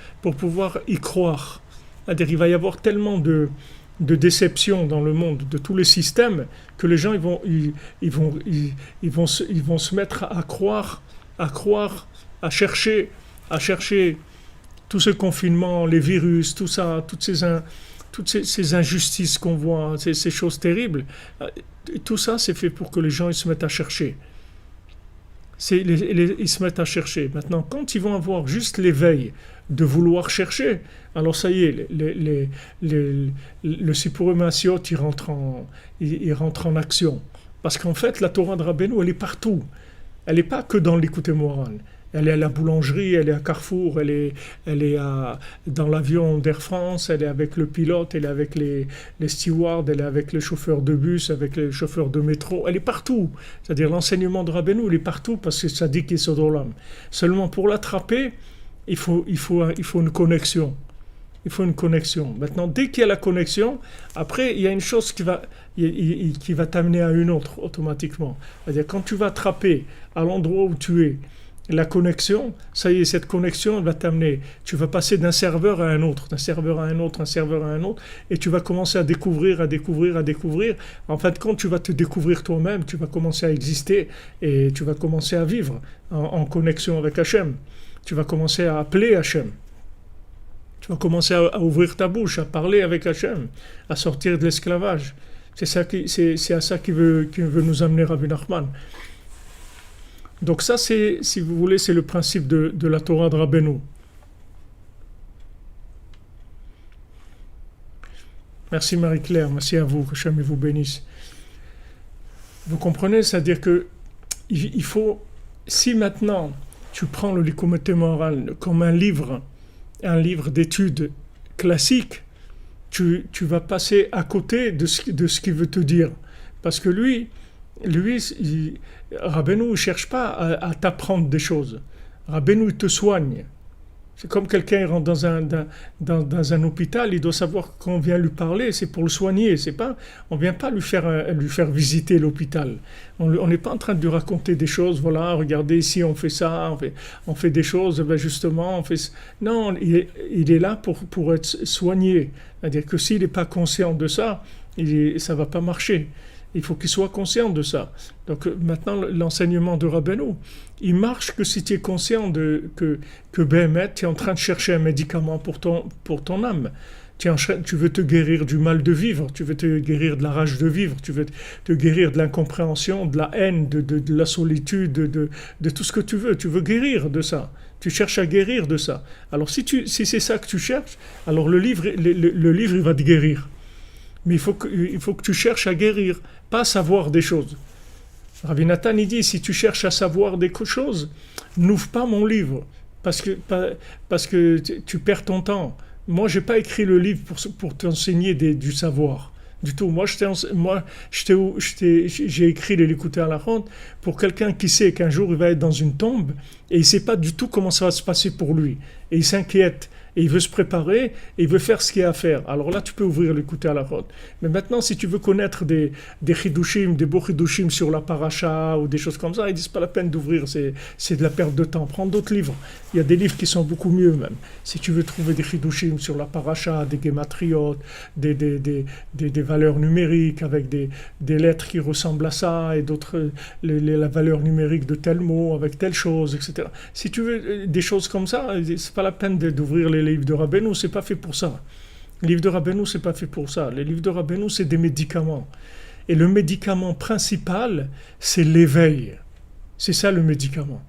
y croire. C'est-à-dire qu'il va y avoir tellement de déception dans le monde, de tous les systèmes, que les gens ils vont se mettre à croire, à chercher tout ce confinement, les virus, tout ça, toutes ces injustices qu'on voit, ces choses terribles. Tout ça, c'est fait pour que les gens ils se mettent à chercher. Ils se mettent à chercher. Maintenant, quand ils vont avoir juste l'éveil de vouloir chercher, alors ça y est, le Sipurei Maasiot, il rentre en action. Parce qu'en fait, la Torah de Rabbeinu, elle est partout. Elle n'est pas que dans l'Likutei Moharan. Elle est à la boulangerie, elle est à Carrefour, elle est dans l'avion d'Air France, elle est avec le pilote, elle est avec les stewards, elle est avec les chauffeurs de bus, avec les chauffeurs de métro. Elle est partout. C'est-à-dire l'enseignement de Rabbeinu, il est partout parce que ça dit qu'il est Sodolam. Seulement pour l'attraper, il faut une connexion. Il faut une connexion. Maintenant, dès qu'il y a la connexion, après, il y a une chose qui va t'amener à une autre automatiquement. C'est-à-dire quand tu vas attraper à l'endroit où tu es la connexion, ça y est, cette connexion va t'amener, tu vas passer d'un serveur à un autre, d'un serveur à un autre, un serveur à un autre, et tu vas commencer à découvrir. En fin de compte, tu vas te découvrir toi-même, tu vas commencer à exister, et tu vas commencer à vivre en connexion avec Hachem. Tu vas commencer à appeler Hachem. Tu vas commencer à ouvrir ta bouche, à parler avec Hachem, à sortir de l'esclavage. C'est à ça qu'il veut nous amener Rabbi Nachman. Donc ça, c'est, si vous voulez, c'est le principe de la Torah de Rabbeinu. Merci Marie-Claire, merci à vous, que Hachem vous bénisse. Vous comprenez, c'est-à-dire que il faut, si maintenant tu prends le Likutei Moharan comme un livre d'études classique, tu vas passer à côté de ce qu'il veut te dire. Parce que lui, Rabbeinu ne cherche pas à t'apprendre des choses. Rabbeinu, il te soigne. C'est comme quelqu'un rentre dans un hôpital, il doit savoir qu'on vient lui parler, c'est pour le soigner. On ne vient pas lui faire visiter l'hôpital. On n'est pas en train de lui raconter des choses, voilà, regardez ici on fait ça, on fait des choses, ben justement, on fait... Non, il est là pour être soigné. C'est-à-dire que s'il n'est pas conscient de ça, ça ne va pas marcher. Il faut qu'il soit conscient de ça. Donc maintenant, l'enseignement de Rabbeinu, il marche que si tu es conscient que Béhémet, tu es en train de chercher un médicament pour ton âme. Tu veux te guérir du mal de vivre, tu veux te guérir de la rage de vivre, tu veux te guérir de l'incompréhension, de la haine, de la solitude, de tout ce que tu veux guérir de ça. Tu cherches à guérir de ça. Alors si c'est ça que tu cherches, alors le livre il va te guérir. Mais il faut que tu cherches à guérir, pas à savoir des choses. Rabbi Nathan, il dit, si tu cherches à savoir des choses, n'ouvre pas mon livre, parce que tu perds ton temps. Moi, je n'ai pas écrit le livre pour t'enseigner du savoir. Du tout. Moi, j'ai écrit les Likutei Halachot pour quelqu'un qui sait qu'un jour, il va être dans une tombe, et il ne sait pas du tout comment ça va se passer pour lui. Et il s'inquiète. Et il veut se préparer, et il veut faire ce qu'il y a à faire. Alors là, tu peux ouvrir l'Likutei Halachot. Mais maintenant, si tu veux connaître des chidushim, des beaux chidushim sur la paracha, ou des choses comme ça, ils disent pas la peine d'ouvrir, c'est de la perte de temps. Prends d'autres livres. Il y a des livres qui sont beaucoup mieux même. Si tu veux trouver des chidushim sur la paracha, des gematriot, des valeurs numériques, avec des lettres qui ressemblent à ça, et d'autres, la valeur numérique de tel mot, avec telle chose, etc. Si tu veux des choses comme ça, c'est pas la peine d'ouvrir les livres de Rabbeinu, c'est pas fait pour ça. Les livres de Rabbeinu, c'est pas fait pour ça. Les livres de Rabbeinu, c'est des médicaments. Et le médicament principal, c'est l'éveil. C'est ça le médicament.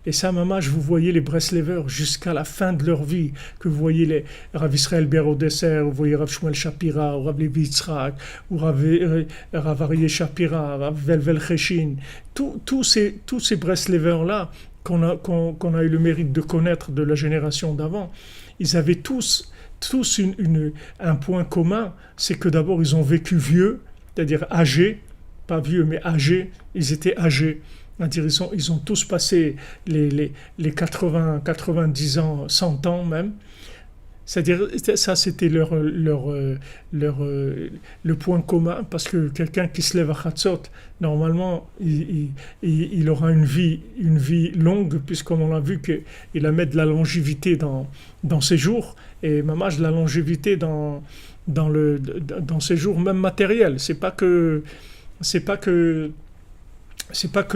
Et ça, je vous voyez les Breslevers jusqu'à la fin de leur vie, que vous voyez les Rav Israël Ber au dessert, vous voyez Rav Shmuel Shapira, ou Rav Levi Yitzhak, ou Rav Aryeh Shapira, Rav Velvel Cheshin, tous ces Breslevers-là, qu'on a eu le mérite de connaître de la génération d'avant, ils avaient tous un point commun, c'est que d'abord ils ont vécu vieux, c'est-à-dire âgés, pas vieux mais âgés, ils étaient âgés, c'est-à-dire ils ont tous passé les 80, 90 ans, 100 ans même. C'est-à-dire, ça c'était le point commun, parce que quelqu'un qui se lève à Chatzot, normalement, il aura une vie longue, puisqu'on on a vu qu'il a mis de la longévité dans ses jours, et de la longévité dans ses jours, même matériels. C'est pas que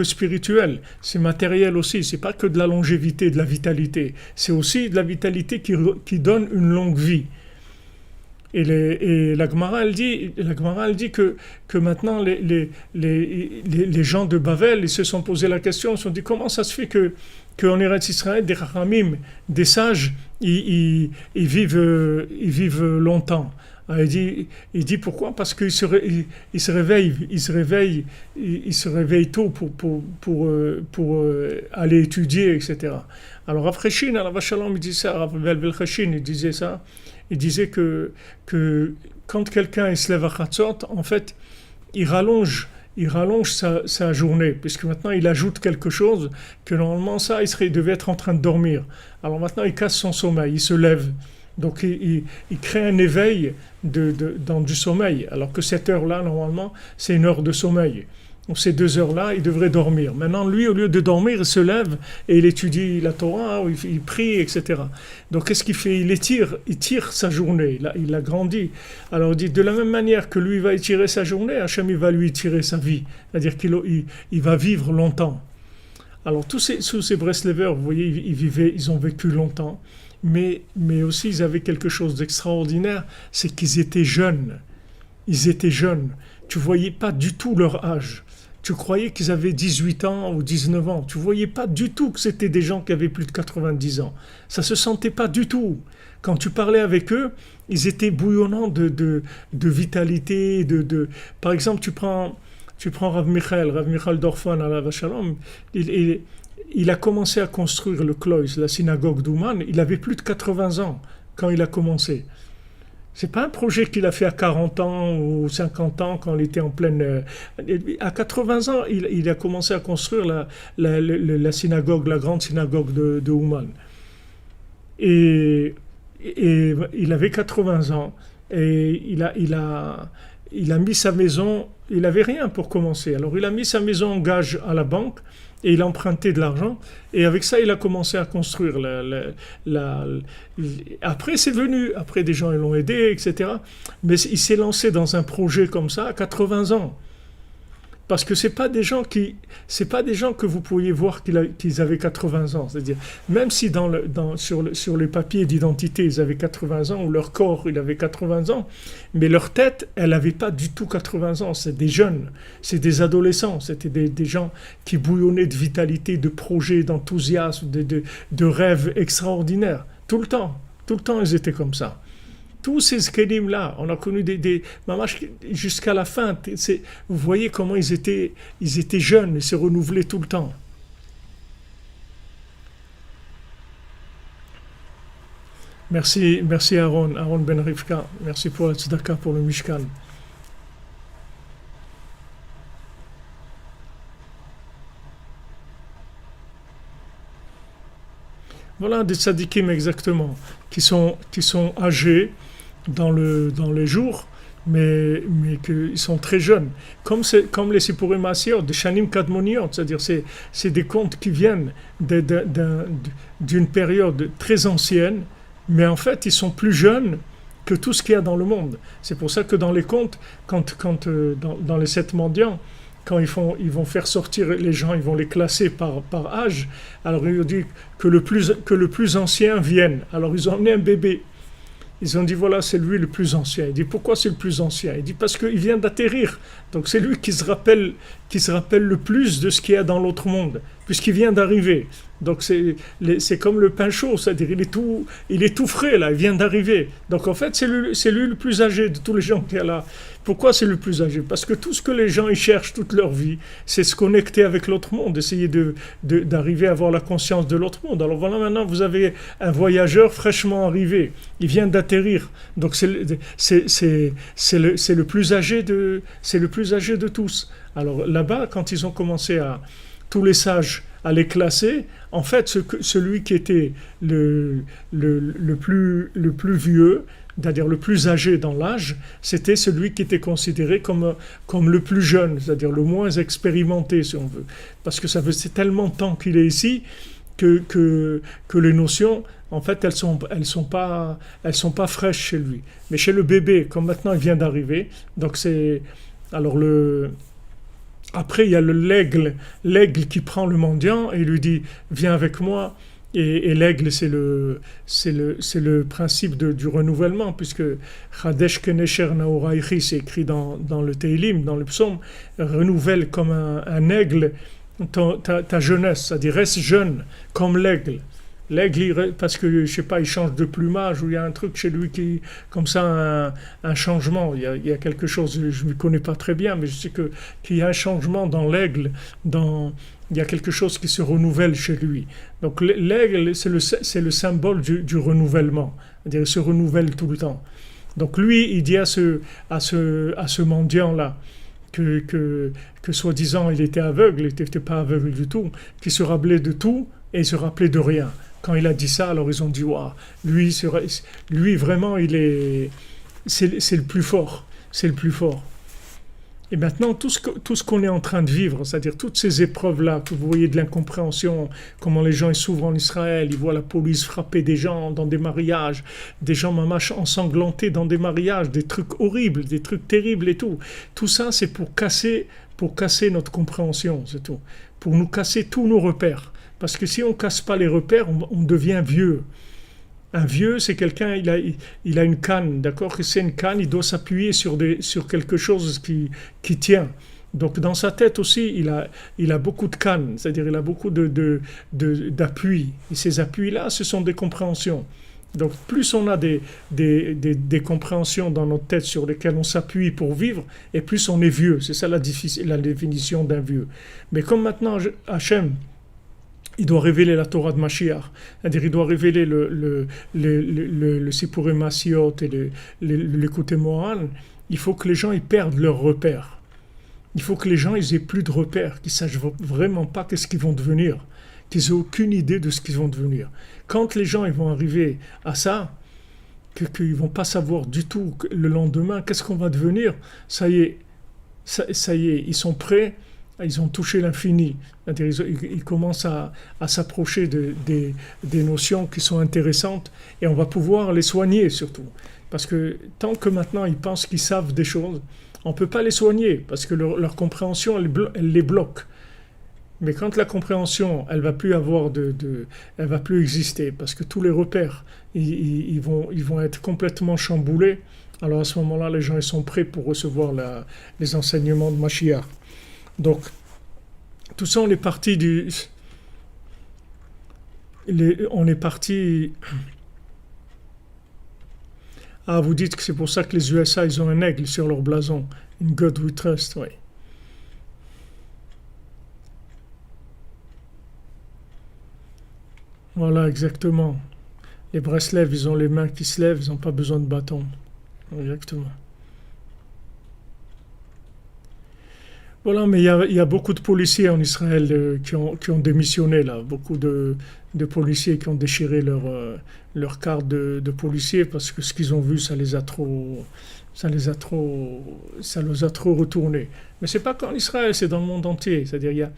spirituel, c'est matériel aussi. C'est pas que de la longévité, de la vitalité. C'est aussi de la vitalité qui donne une longue vie. Et la Gemara, elle dit que maintenant les gens de Bavel, ils se sont posé la question, ils se sont dit comment ça se fait qu'en Eretz Israël, des Chachamim, des sages, ils vivent longtemps. Il dit pourquoi? Parce qu'il se réveille tôt pour aller étudier, etc. Alors Rav Cheshin, Rav Shalom, il disait ça, Rav Velvel Cheshin, il disait ça. Il disait que quand quelqu'un il se lève à Chatzot, en fait, il rallonge sa journée, puisque maintenant il ajoute quelque chose que normalement ça, il devait être en train de dormir. Alors maintenant il casse son sommeil, il se lève. Donc il crée un éveil dans du sommeil, alors que cette heure-là, normalement, c'est une heure de sommeil. ces 2 heures-là, il devrait dormir. Maintenant, lui, au lieu de dormir, il se lève et il étudie la Torah, ou il prie, etc. Donc, qu'est-ce qu'il fait? Il tire sa journée, il agrandit. Alors, il dit, de la même manière que lui va étirer sa journée, Hachem, il va lui étirer sa vie. C'est-à-dire qu'il va vivre longtemps. Alors, tous ces Breslevers, vous voyez, ils ont vécu longtemps, mais aussi, ils avaient quelque chose d'extraordinaire, c'est qu'ils étaient jeunes. Ils étaient jeunes. Tu ne voyais pas du tout leur âge. Tu croyais qu'ils avaient 18 ans ou 19 ans. Tu ne voyais pas du tout que c'était des gens qui avaient plus de 90 ans. Ça ne se sentait pas du tout. Quand tu parlais avec eux, ils étaient bouillonnants de vitalité. Par exemple, tu prends Rav Michael Dorfman à la Vachalom, il a commencé à construire le Klois, la synagogue d'Ouman. Il avait plus de 80 ans quand il a commencé. C'est pas un projet qu'il a fait à 40 ans ou 50 ans quand il était en pleine... À 80 ans, il a commencé à construire la synagogue, la grande synagogue de Ouman. Et il avait 80 ans et il a mis sa maison, il n'avait rien pour commencer. Alors il a mis sa maison en gage à la banque et il a emprunté de l'argent et avec ça il a commencé à construire. Après c'est venu, après des gens l'ont aidé, etc. Mais il s'est lancé dans un projet comme ça à 80 ans. Parce que c'est pas des gens que vous pourriez voir qu'ils avaient 80 ans. C'est-à-dire, même si sur les papiers d'identité, ils avaient 80 ans, ou leur corps, il avait 80 ans, mais leur tête, elle n'avait pas du tout 80 ans. C'est des jeunes, c'est des adolescents, c'était des gens qui bouillonnaient de vitalité, de projets, d'enthousiasme, de rêves extraordinaires. Tout le temps, ils étaient comme ça. Tous ces skelim-là, on a connu des mamash jusqu'à la fin. Vous voyez comment ils étaient jeunes, ils se renouvelaient tout le temps. Merci Aaron Ben Rivka. Merci pour la tzedaka, pour le Mishkan. Voilà des tzadikim exactement, qui sont âgés dans les jours, mais qu'ils sont très jeunes. Comme les Sipurim Asiyot, des Shanim Kadmoniot, c'est-à-dire c'est des contes qui viennent d'une période très ancienne, mais en fait ils sont plus jeunes que tout ce qu'il y a dans le monde. C'est pour ça que dans les contes, dans les 7 mendiants, quand ils vont faire sortir les gens, ils vont les classer par âge. Alors ils ont dit que le plus ancien vienne. Alors ils ont emmené un bébé. Ils ont dit voilà, c'est lui le plus ancien. Il dit pourquoi c'est le plus ancien? Il dit parce qu'il vient d'atterrir. Donc c'est lui qui se rappelle le plus de ce qu'il y a dans l'autre monde, puisqu'il vient d'arriver. Donc c'est comme le pain chaud, c'est-à-dire il est tout frais là, il vient d'arriver. Donc en fait c'est lui le plus âgé de tous les gens qui y a là. Pourquoi c'est le plus âgé? Parce que tout ce que les gens ils cherchent toute leur vie, c'est se connecter avec l'autre monde, essayer d'arriver à avoir la conscience de l'autre monde. Alors voilà, maintenant vous avez un voyageur fraîchement arrivé, il vient d'atterrir. Donc c'est le plus âgé de tous. Alors là-bas, quand ils ont commencé tous les sages à les classer, en fait, celui qui était le plus vieux, c'est-à-dire le plus âgé dans l'âge, c'était celui qui était considéré comme le plus jeune, c'est-à-dire le moins expérimenté, si on veut. Parce que ça faisait tellement de temps qu'il est ici que les notions, en fait, elles sont pas fraîches chez lui. Mais chez le bébé, comme maintenant il vient d'arriver, donc c'est... Alors après, il y a l'aigle qui prend le mendiant et il lui dit « Viens avec moi ». Et l'aigle, c'est le principe du renouvellement, puisque « Chadesh kenesher naoraichi », c'est écrit dans le Teilim, dans le psaume, renouvelle comme un aigle ta jeunesse, c'est-à-dire reste jeune comme l'aigle. L'aigle, parce que, je sais pas, il change de plumage, ou il y a un truc chez lui comme ça, un changement. Il y a quelque chose, je ne me connais pas très bien, mais je sais qu'il y a un changement dans l'aigle, il y a quelque chose qui se renouvelle chez lui. Donc l'aigle, c'est le symbole du renouvellement. C'est-à-dire, il se renouvelle tout le temps. Donc lui, il dit à ce mendiant-là, que soi-disant il était aveugle, il n'était pas aveugle du tout, qu'il se rappelait de tout et il se rappelait de rien. Quand il a dit ça, alors ils ont dit waouh, lui vraiment c'est le plus fort, c'est le plus fort. Et maintenant, tout ce qu'on est en train de vivre, c'est-à-dire toutes ces épreuves-là, que vous voyez de l'incompréhension, comment les gens ils s'ouvrent en Israël, ils voient la police frapper des gens dans des mariages, des gens mamash ensanglantés dans des mariages, des trucs horribles, des trucs terribles et tout. Tout ça, c'est pour casser notre compréhension, c'est tout. Pour nous casser tous nos repères. Parce que si on ne casse pas les repères, on devient vieux. Un vieux, c'est quelqu'un, il a une canne, d'accord? C'est une canne, il doit s'appuyer sur quelque chose qui tient. Donc dans sa tête aussi, il a beaucoup de cannes, c'est-à-dire il a beaucoup d'appuis. Et ces appuis-là, ce sont des compréhensions. Donc plus on a des compréhensions dans notre tête sur lesquelles on s'appuie pour vivre, et plus on est vieux. C'est ça la définition d'un vieux. Mais comme maintenant Hachem, il doit révéler la Torah de Mashiach, c'est-à-dire il doit révéler le Sipurim Masiot et l'écoute moral. Il faut que les gens ils perdent leurs repères. Il faut que les gens ils aient plus de repères, qu'ils sachent vraiment pas qu'est-ce qu'ils vont devenir, qu'ils aient aucune idée de ce qu'ils vont devenir. Quand les gens ils vont arriver à ça, qu'ils vont pas savoir du tout le lendemain qu'est-ce qu'on va devenir, ça y est, ils sont prêts. Ils ont touché l'infini. Ils commencent à s'approcher des notions qui sont intéressantes et on va pouvoir les soigner surtout. Parce que tant que maintenant ils pensent qu'ils savent des choses, on ne peut pas les soigner parce que leur compréhension, elle les bloque. Mais quand la compréhension, elle va plus elle va plus exister parce que tous les repères, ils vont être complètement chamboulés. Alors à ce moment-là, les gens ils sont prêts pour recevoir les enseignements de Mashiach. Donc, tout ça, on est parti on est parti. Ah, vous dites que c'est pour ça que les USA, ils ont un aigle sur leur blason. In God we trust, oui. Voilà, exactement. Les Breslev, ils ont les mains qui se lèvent, ils n'ont pas besoin de bâton. Exactement. Voilà, mais il y a beaucoup de policiers en Israël qui ont démissionné, là. Beaucoup de policiers qui ont déchiré leur carte de policier parce que ce qu'ils ont vu, ça les a trop retourné. Mais c'est pas qu'en Israël, c'est dans le monde entier. C'est-à-dire, il y a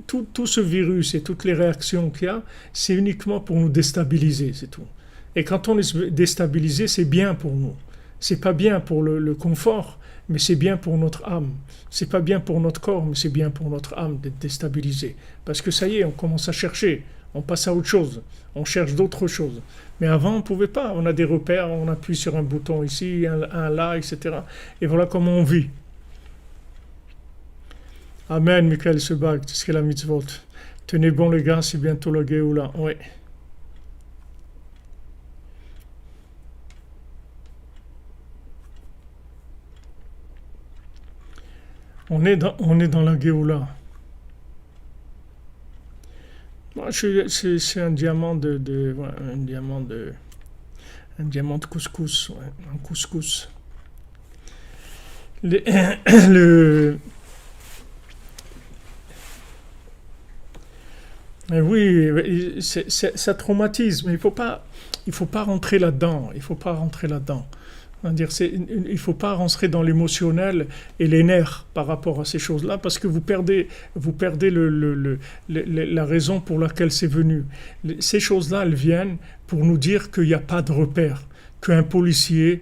tout ce virus et toutes les réactions qu'il y a, c'est uniquement pour nous déstabiliser, c'est tout. Et quand on est déstabilisé, c'est bien pour nous. C'est pas bien pour le confort, mais c'est bien pour notre âme. C'est pas bien pour notre corps, mais c'est bien pour notre âme d'être déstabilisé. Parce que ça y est, on commence à chercher, on passe à autre chose, on cherche d'autres choses. Mais avant, on ne pouvait pas. On a des repères, on appuie sur un bouton ici, un là, etc. Et voilà comment on vit. Amen, Michael Sebag, c'est la mitzvot. Tenez bon les gars, c'est bientôt le Géoula. Oui. On est dans la Géoula. Moi, c'est un diamant un diamant de couscous, ouais, un couscous. Mais oui, ça traumatise, mais il faut pas rentrer là-dedans. Il faut pas rentrer là-dedans. C'est-à-dire, il ne faut pas rentrer dans l'émotionnel et les nerfs par rapport à ces choses-là, parce que vous perdez la raison pour laquelle c'est venu. Ces choses-là, elles viennent pour nous dire qu'il n'y a pas de repère, qu'un policier,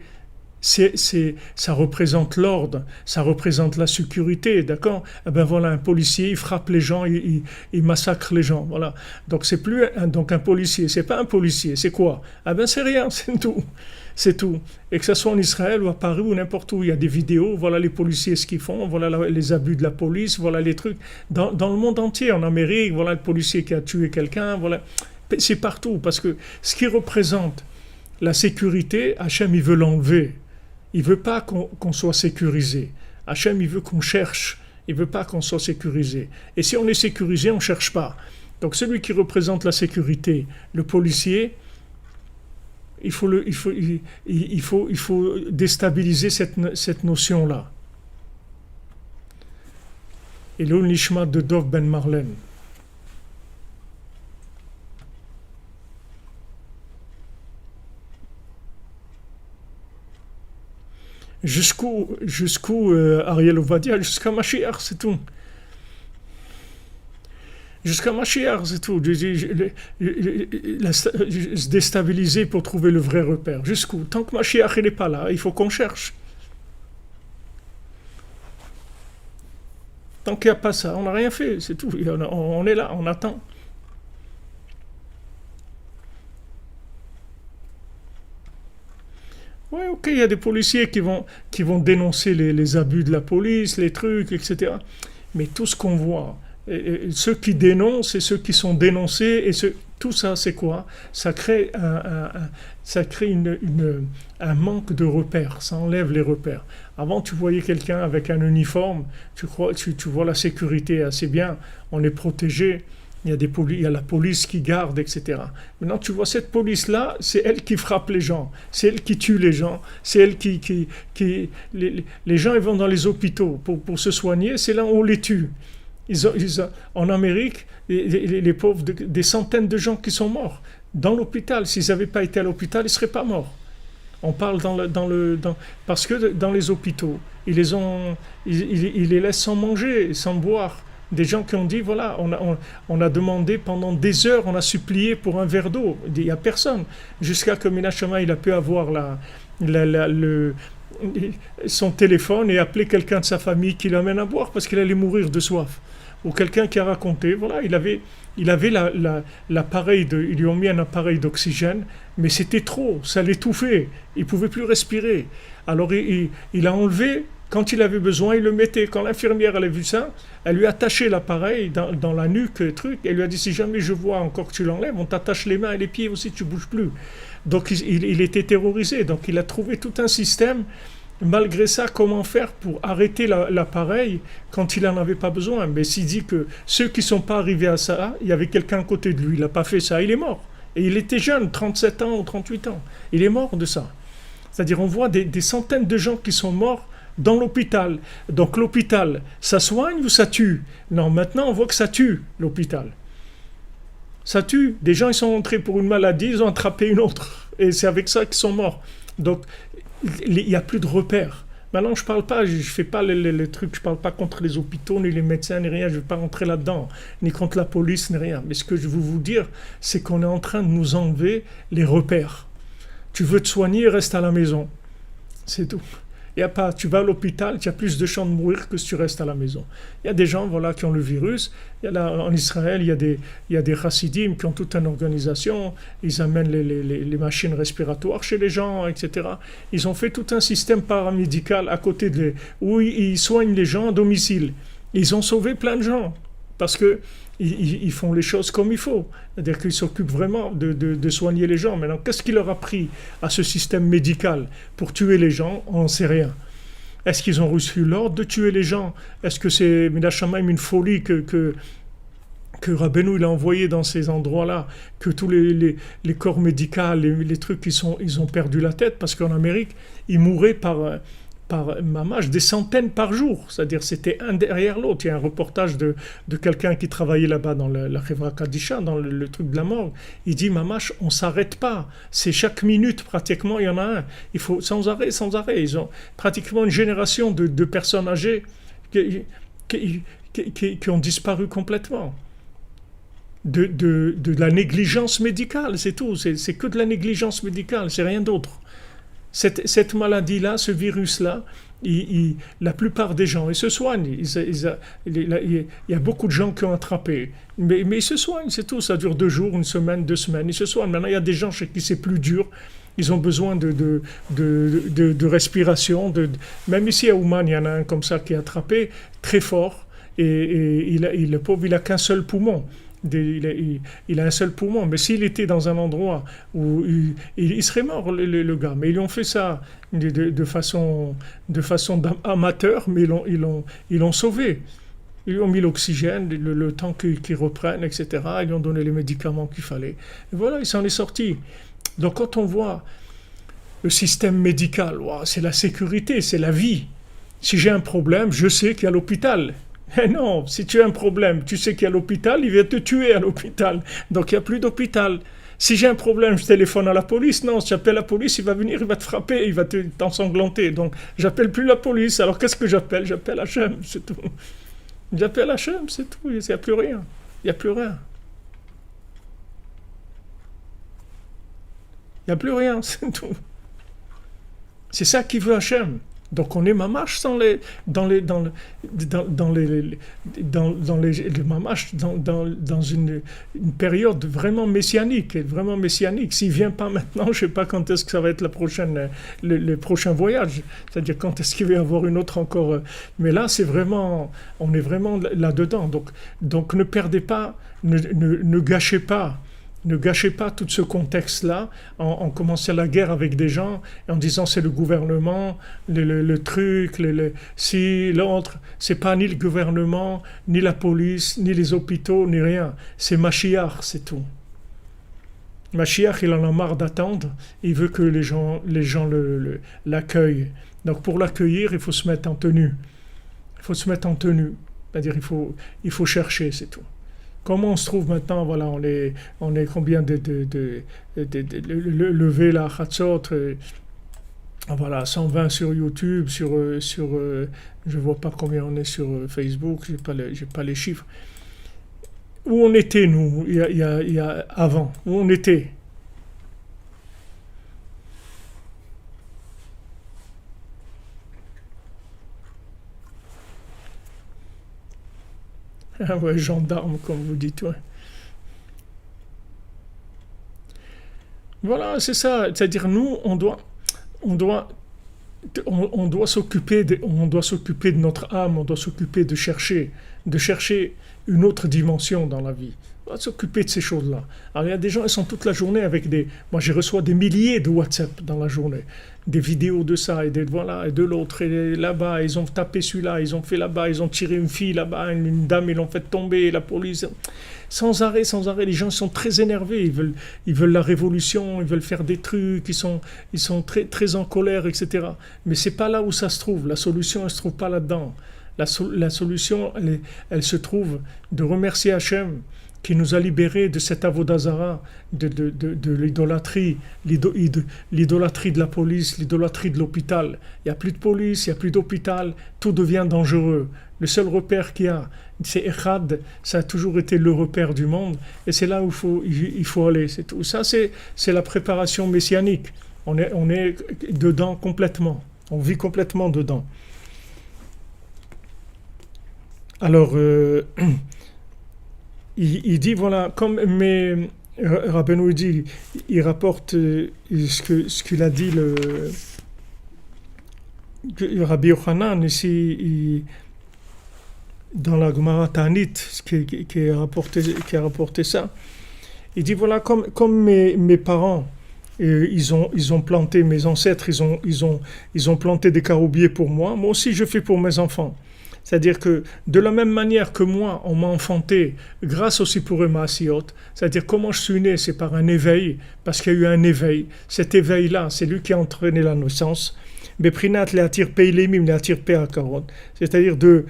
ça représente l'ordre, ça représente la sécurité, d'accord? Eh ben voilà, un policier, il frappe les gens, il massacre les gens, voilà. Donc c'est plus donc un policier, c'est pas un policier, c'est quoi? Ah ben c'est rien, c'est tout. C'est tout. Et que ce soit en Israël ou à Paris ou n'importe où, il y a des vidéos, voilà les policiers ce qu'ils font, voilà les abus de la police, voilà les trucs. Dans le monde entier, en Amérique, voilà le policier qui a tué quelqu'un, voilà. C'est partout, parce que ce qui représente la sécurité, Hachem, il veut l'enlever. Il ne veut pas qu'on soit sécurisé. Hachem, il veut qu'on cherche. Il ne veut pas qu'on soit sécurisé. Et si on est sécurisé, on ne cherche pas. Donc celui qui représente la sécurité, le policier, il faut déstabiliser cette notion-là. Et le Nishmat de Dov Ben Marlène. Jusqu'où Ariel Ovadia, jusqu'à Mashiach, c'est tout. Jusqu'à Mashiach, c'est tout. Se déstabiliser pour trouver le vrai repère. Jusqu'où? Tant que Mashiach n'est pas là, il faut qu'on cherche. Tant qu'il n'y a pas ça, on n'a rien fait, c'est tout. On est là, on attend. Oui, ok, il y a des policiers qui vont dénoncer les abus de la police, les trucs, etc. Mais tout ce qu'on voit, ceux qui dénoncent et ceux qui sont dénoncés, tout ça, c'est quoi? Ça crée un manque de repères, ça enlève les repères. Avant, tu voyais quelqu'un avec un uniforme, tu vois la sécurité assez bien, on est protégé. Il y a la police qui garde, etc. Maintenant, tu vois cette police-là, c'est elle qui frappe les gens, c'est elle qui tue les gens, c'est elle les gens ils vont dans les hôpitaux pour se soigner, c'est là où on les tue. En Amérique, les pauvres, des centaines de gens qui sont morts dans l'hôpital. S'ils n'avaient pas été à l'hôpital, ils ne seraient pas morts. On parle parce que dans les hôpitaux, ils les laissent sans manger, sans boire. Des gens qui ont dit, voilà, on a demandé pendant des heures, on a supplié pour un verre d'eau. Il n'y a personne. Jusqu'à que Menachama, il a pu avoir son téléphone et appeler quelqu'un de sa famille qui l'amène à boire parce qu'il allait mourir de soif. Ou quelqu'un qui a raconté, voilà, il avait l'appareil, ils lui ont mis un appareil d'oxygène, mais c'était trop, ça l'étouffait, il ne pouvait plus respirer. Alors il a enlevé. Quand il avait besoin, il le mettait. Quand l'infirmière elle a vu ça, elle lui a attaché l'appareil dans la nuque, elle lui a dit, si jamais je vois encore que tu l'enlèves, on t'attache les mains et les pieds aussi, tu ne bouges plus. Donc il était terrorisé. Donc il a trouvé tout un système. Malgré ça, comment faire pour arrêter l'appareil quand il n'en avait pas besoin? Mais s'il dit que ceux qui ne sont pas arrivés à ça, il y avait quelqu'un à côté de lui, il n'a pas fait ça, il est mort. Et il était jeune, 37 ans ou 38 ans. Il est mort de ça. C'est-à-dire on voit des centaines de gens qui sont morts dans l'hôpital. Donc l'hôpital, ça soigne ou ça tue? Non, maintenant on voit que ça tue, l'hôpital. Ça tue. Des gens, ils sont entrés pour une maladie, ils ont attrapé une autre. Et c'est avec ça qu'ils sont morts. Donc, il n'y a plus de repères. Maintenant, je parle pas, je fais pas les trucs, je parle pas contre les hôpitaux, ni les médecins, ni rien, je ne vais pas rentrer là-dedans, ni contre la police, ni rien. Mais ce que je veux vous dire, c'est qu'on est en train de nous enlever les repères. Tu veux te soigner, reste à la maison. C'est tout. Il y a pas, tu vas à l'hôpital, tu as plus de chances de mourir que si tu restes à la maison. Il y a des gens voilà, qui ont le virus. En Israël, il y a des chassidim qui ont toute une organisation. Ils amènent les machines respiratoires chez les gens, etc. Ils ont fait tout un système paramédical à côté où ils soignent les gens à domicile. Ils ont sauvé plein de gens parce qu'ils font les choses comme il faut. C'est-à-dire qu'ils s'occupent vraiment de soigner les gens. Maintenant, qu'est-ce qui leur a pris à ce système médical pour tuer les gens? On n'en sait rien. Est-ce qu'ils ont reçu l'ordre de tuer les gens? Est-ce que c'est une folie que Rabbeinu il a envoyé dans ces endroits-là, que tous les corps médicaux, les trucs, ils ont perdu la tête? Parce qu'en Amérique, ils mouraient par mamash, des centaines par jour. C'est-à-dire, c'était un derrière l'autre. Il y a un reportage de quelqu'un qui travaillait là-bas dans la Chevra Kadisha, dans le truc de la morgue. Il dit, mamash, on ne s'arrête pas. C'est chaque minute, pratiquement, il y en a un. Il faut, sans arrêt. Ils ont pratiquement une génération de personnes âgées qui ont disparu complètement. De la négligence médicale, c'est tout. C'est que de la négligence médicale, c'est rien d'autre. Cette maladie-là, ce virus-là, la plupart des gens, ils se soignent. Il y a beaucoup de gens qui ont attrapé. Mais ils se soignent, c'est tout. Ça dure 2 jours, 1 semaine, 2 semaines. Ils se soignent. Maintenant, il y a des gens chez qui c'est plus dur. Ils ont besoin de respiration. Même ici à Ouman, il y en a un comme ça qui est attrapé, très fort. Et le pauvre, il n'a qu'un seul poumon. Il a un seul poumon, mais s'il était dans un endroit où il serait mort, le gars. Mais ils ont fait ça de façon amateur, mais ils l'ont sauvé. Ils lui ont mis l'oxygène, le temps qu'ils reprennent, etc. Ils lui ont donné les médicaments qu'il fallait. Et voilà, il s'en est sorti. Donc quand on voit le système médical, c'est la sécurité, c'est la vie. Si j'ai un problème, je sais qu'il y a l'hôpital. Eh non, si tu as un problème, tu sais qu'il y a l'hôpital, il va te tuer à l'hôpital. Donc il n'y a plus d'hôpital. Si j'ai un problème, je téléphone à la police. Non, si j'appelle la police, il va venir, il va te frapper, il va t'ensanglanter. Donc, j'appelle plus la police. Alors, qu'est-ce que j'appelle? J'appelle Hachem, c'est tout. J'appelle Hachem, c'est tout. Il n'y a plus rien. Il n'y a plus rien. Il n'y a plus rien, c'est tout. C'est ça qui veut Hachem. Donc on est mamash dans les mamash dans une période vraiment messianique. S'il vient pas maintenant, je sais pas quand est-ce que ça va être le prochain voyage. C'est-à-dire quand est-ce qu'il va y avoir une autre encore. Mais là c'est vraiment, on est vraiment là-dedans. Donc ne perdez pas, ne gâchez pas. Ne gâchez pas tout ce contexte-là en commençant la guerre avec des gens en disant c'est le gouvernement, le truc, si l'autre, c'est pas ni le gouvernement, ni la police, ni les hôpitaux, ni rien. C'est Mashiach, c'est tout. Mashiach, il en a marre d'attendre, il veut que les gens l'accueillent. Donc pour l'accueillir, il faut se mettre en tenue. Il faut se mettre en tenue. C'est-à-dire il faut chercher, c'est tout. Comment on se trouve maintenant? Voilà, on est combien de lever la Hatzot, voilà, 120 sur YouTube, je vois pas combien on est sur Facebook, j'ai pas les chiffres. Où on était nous, il y a avant, où on était? Ah ouais, gendarme, comme vous dites, ouais. Voilà, c'est ça. C'est-à-dire, nous, on doit s'occuper de notre âme, on doit s'occuper de chercher une autre dimension dans la vie. On doit s'occuper de ces choses-là. Alors, il y a des gens, ils sont toute la journée avec moi, je reçois des milliers de WhatsApp dans la journée. Des vidéos de ça et de l'autre, et là-bas, ils ont tapé celui-là, ils ont fait là-bas, ils ont tiré une fille là-bas, une dame, ils l'ont fait tomber, la police. Sans arrêt, les gens sont très énervés, ils veulent la révolution, ils veulent faire des trucs, ils sont très, très en colère, etc. Mais c'est pas là où ça se trouve, la solution, elle se trouve pas là-dedans. La solution, elle se trouve de remercier Hachem, qui nous a libérés de cette avodazara, de l'idolâtrie, l'idolâtrie de la police, l'idolâtrie de l'hôpital. Il n'y a plus de police, il n'y a plus d'hôpital, tout devient dangereux. Le seul repère qu'il y a, c'est Echad, ça a toujours été le repère du monde, et c'est là où il faut aller. C'est tout. Ça, c'est la préparation messianique. On est dedans complètement. On vit complètement dedans. Alors, il dit, voilà, Rabbeinu dit, il rapporte ce qu'il a dit Rabbi Yochanan ici, dans la Gemara Ta'anit, qui a rapporté ça. Il dit, voilà, comme mes parents, ils ont planté, mes ancêtres, ils ont planté des caroubiers pour moi aussi je fais pour mes enfants. C'est-à-dire que de la même manière que moi, on m'a enfanté grâce au Sipurei Maasiot, c'est-à-dire comment je suis né, c'est par un éveil, parce qu'il y a eu un éveil. Cet éveil-là, c'est lui qui a entraîné la naissance. Beprinat le'atir peilemim le'atir pe'akarot, c'est-à-dire de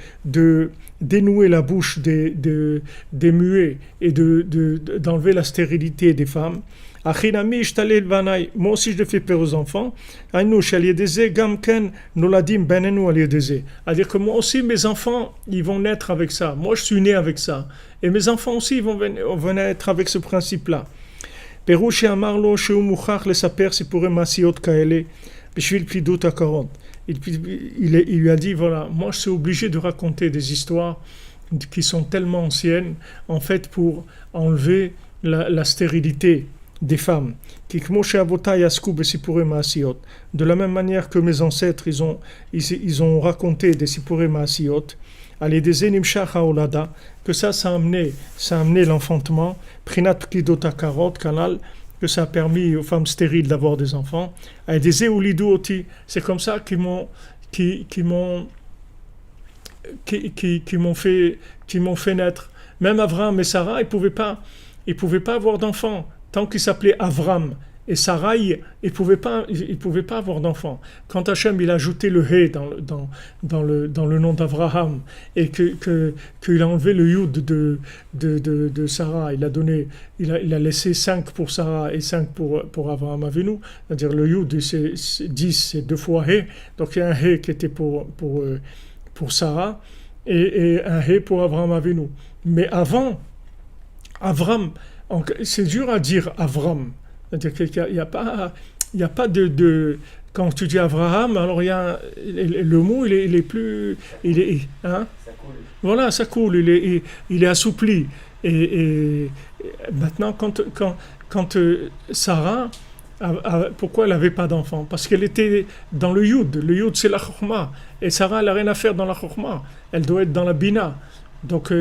dénouer la bouche des muets et d'enlever la stérilité des femmes. Achinami ishtalel banai, moi aussi je le fais peur aux enfants. Aïnouch aliedeze gamken noladim benenu aliedeze. C'est-à-dire que moi aussi mes enfants, ils vont naître avec ça. Moi je suis né avec ça. Et mes enfants aussi ils vont naître avec ce principe-là. Perouche amarlo sheu muchach lesaper sipurei maasiot kaele bishvil pidut hakarot. Il lui a dit, voilà, moi je suis obligé de raconter des histoires qui sont tellement anciennes, en fait pour enlever la stérilité des femmes. De la même manière que mes ancêtres, ils ont raconté des Sipurei Maasiot, que ça a amené l'enfantement, Prinat Pkidot Hakarot, canal, que ça a permis aux femmes stériles d'avoir des enfants. C'est comme ça qu'ils m'ont fait naître. Même Avraham et Sarah, ils pouvaient pas avoir d'enfants tant qu'ils s'appelaient Avram Et Sarai, il pouvait pas avoir d'enfant. Quand Hachem il a ajouté le He dans le nom d'Abraham et qu'il a enlevé le Yud de Sarah, il a laissé 5 pour Sarah et 5 pour Abraham Avinu, c'est-à-dire le Yud c'est 10, c'est 2 fois He, donc il y a un He qui était pour Sarah et un He pour Abraham Avinu. Mais avant, Avram, c'est dur à dire Avram. C'est-à-dire qu'il n'y a pas de quand tu dis Abraham, alors il y a le mot il est plus hein? Ça coule. Voilà, ça coule, il est assoupli et maintenant quand Sarah pourquoi elle n'avait pas d'enfant? Parce qu'elle était dans le Yud c'est la Chokhmah et Sarah elle n'a rien à faire dans la Chokhmah, elle doit être dans la Bina. Donc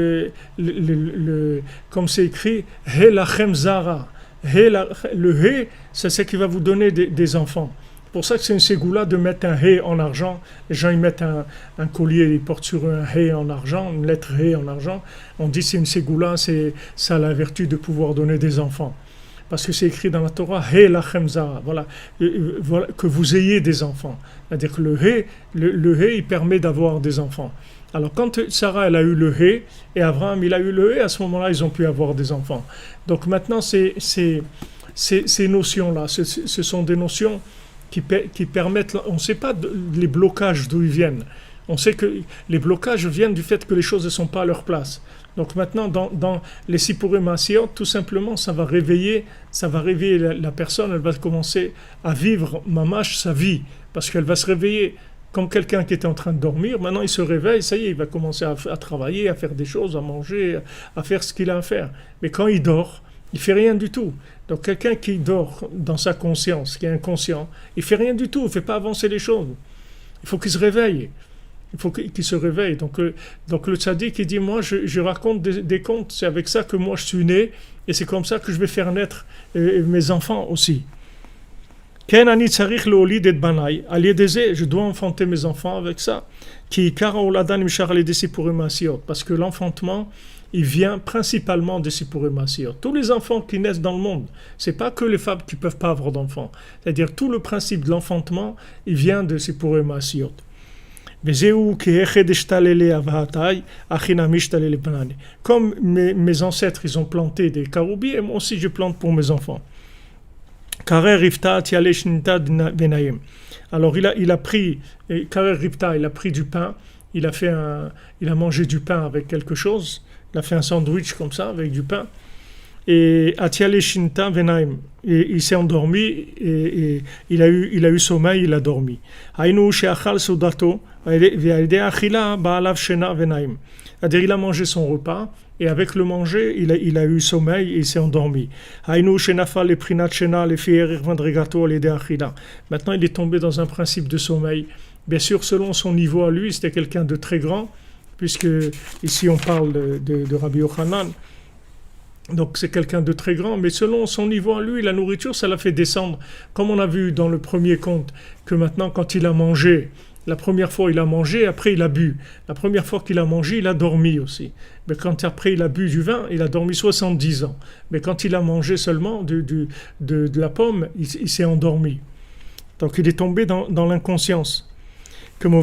comme c'est écrit He lachem zara, le He, c'est ce qui va vous donner des enfants. C'est pour ça que c'est une ségoula de mettre un He en argent. Les gens ils mettent un collier, ils portent sur un He en argent, une lettre He en argent. On dit c'est une ségoula, ça a la vertu de pouvoir donner des enfants. Parce que c'est écrit dans la Torah, He lachem zara, voilà, que vous ayez des enfants. C'est-à-dire que le He, il permet d'avoir des enfants. Alors quand Sarah elle a eu le He et Abraham il a eu le He, à ce moment-là ils ont pu avoir des enfants. Donc maintenant ces notions-là, ce sont des notions qui permettent, on ne sait pas les blocages d'où ils viennent. On sait que les blocages viennent du fait que les choses ne sont pas à leur place. Donc maintenant dans les Sipurim Maasiyot, tout simplement ça va réveiller la personne, elle va commencer à vivre mamash sa vie, parce qu'elle va se réveiller. Comme quelqu'un qui était en train de dormir, maintenant il se réveille, ça y est, il va commencer à travailler, à faire des choses, à manger, à faire ce qu'il a à faire. Mais quand il dort, il fait rien du tout. Donc quelqu'un qui dort dans sa conscience, qui est inconscient, il fait rien du tout, il fait pas avancer les choses. Il faut qu'il se réveille. Il faut qu'il se réveille. Donc le tzaddik, il dit, moi je raconte des contes, c'est avec ça que moi je suis né, et c'est comme ça que je vais faire naître mes enfants aussi. Je dois enfanter mes enfants avec ça. Parce que l'enfantement, il vient principalement des Sipurim Maasiyot. Tous les enfants qui naissent dans le monde, c'est pas que les femmes qui peuvent pas avoir d'enfants. C'est-à-dire tout le principe de l'enfantement, il vient de Sipurim Maasiyot. Comme mes ancêtres, ils ont planté des caroubiers, et moi aussi je plante pour mes enfants. Alors il a pris du pain, il a mangé du pain avec quelque chose, il a fait un sandwich comme ça avec du pain, et il s'est endormi et il a eu sommeil, il a dormi. C'est-à-dire il a mangé son repas et avec le manger il a eu sommeil et il s'est endormi. Maintenant il est tombé dans un principe de sommeil. Bien sûr selon son niveau à lui, c'était quelqu'un de très grand, puisque ici on parle de Rabbi Yochanan. Donc c'est quelqu'un de très grand, mais selon son niveau à lui, la nourriture, ça l'a fait descendre. Comme on a vu dans le premier conte, que maintenant quand il a mangé, la première fois il a mangé, après il a bu. La première fois qu'il a mangé, il a dormi aussi. Mais quand après il a bu du vin, il a dormi 70 ans. Mais quand il a mangé seulement de la pomme, il s'est endormi. Donc il est tombé dans l'inconscience. Comme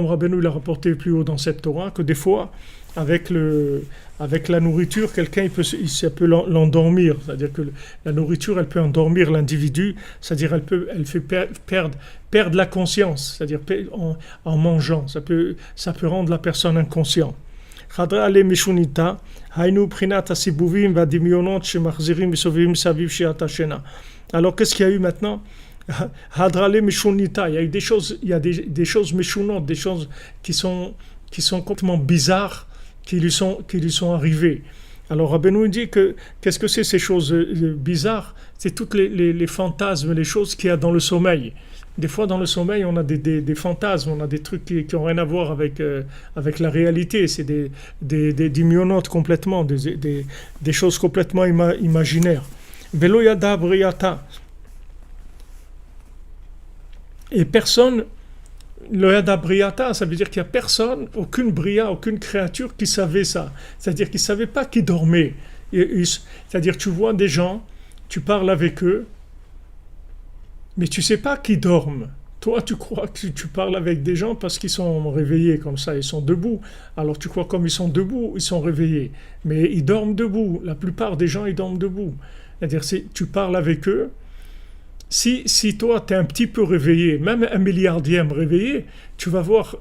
Rabbeinu l'a rapporté plus haut dans cette Torah, que des fois, avec la nourriture, quelqu'un ça peut l'endormir. C'est-à-dire que la nourriture, elle peut endormir l'individu, c'est-à-dire elle fait perdre la conscience, c'est-à-dire en mangeant, ça peut rendre la personne inconsciente. Alors qu'est-ce qu'il y a eu maintenant? Il y a eu des choses méchounotes, des choses qui sont complètement bizarres qui lui sont arrivées. Alors Rabbeinu dit qu'est-ce que c'est ces choses bizarres? C'est toutes les fantasmes, les choses qu'il y a dans le sommeil. Des fois dans le sommeil on a des fantasmes, on a des trucs qui n'ont rien à voir avec la réalité, c'est des dimyonotes complètement, des choses complètement imaginaires. Velo yada briyata. Et personne, le yada briyata, ça veut dire qu'il n'y a personne, aucune bria, aucune créature qui savait ça. C'est-à-dire qu'il ne savait pas qu'il dormait. C'est-à-dire, tu vois des gens, tu parles avec eux, mais tu sais pas qu'ils dorment. Toi, tu crois que tu parles avec des gens parce qu'ils sont réveillés comme ça, ils sont debout. Alors tu crois comme ils sont debout, ils sont réveillés. Mais ils dorment debout. La plupart des gens, ils dorment debout. C'est-à-dire, tu parles avec eux. Si toi, tu es un petit peu réveillé, même un milliardième réveillé, tu vas voir,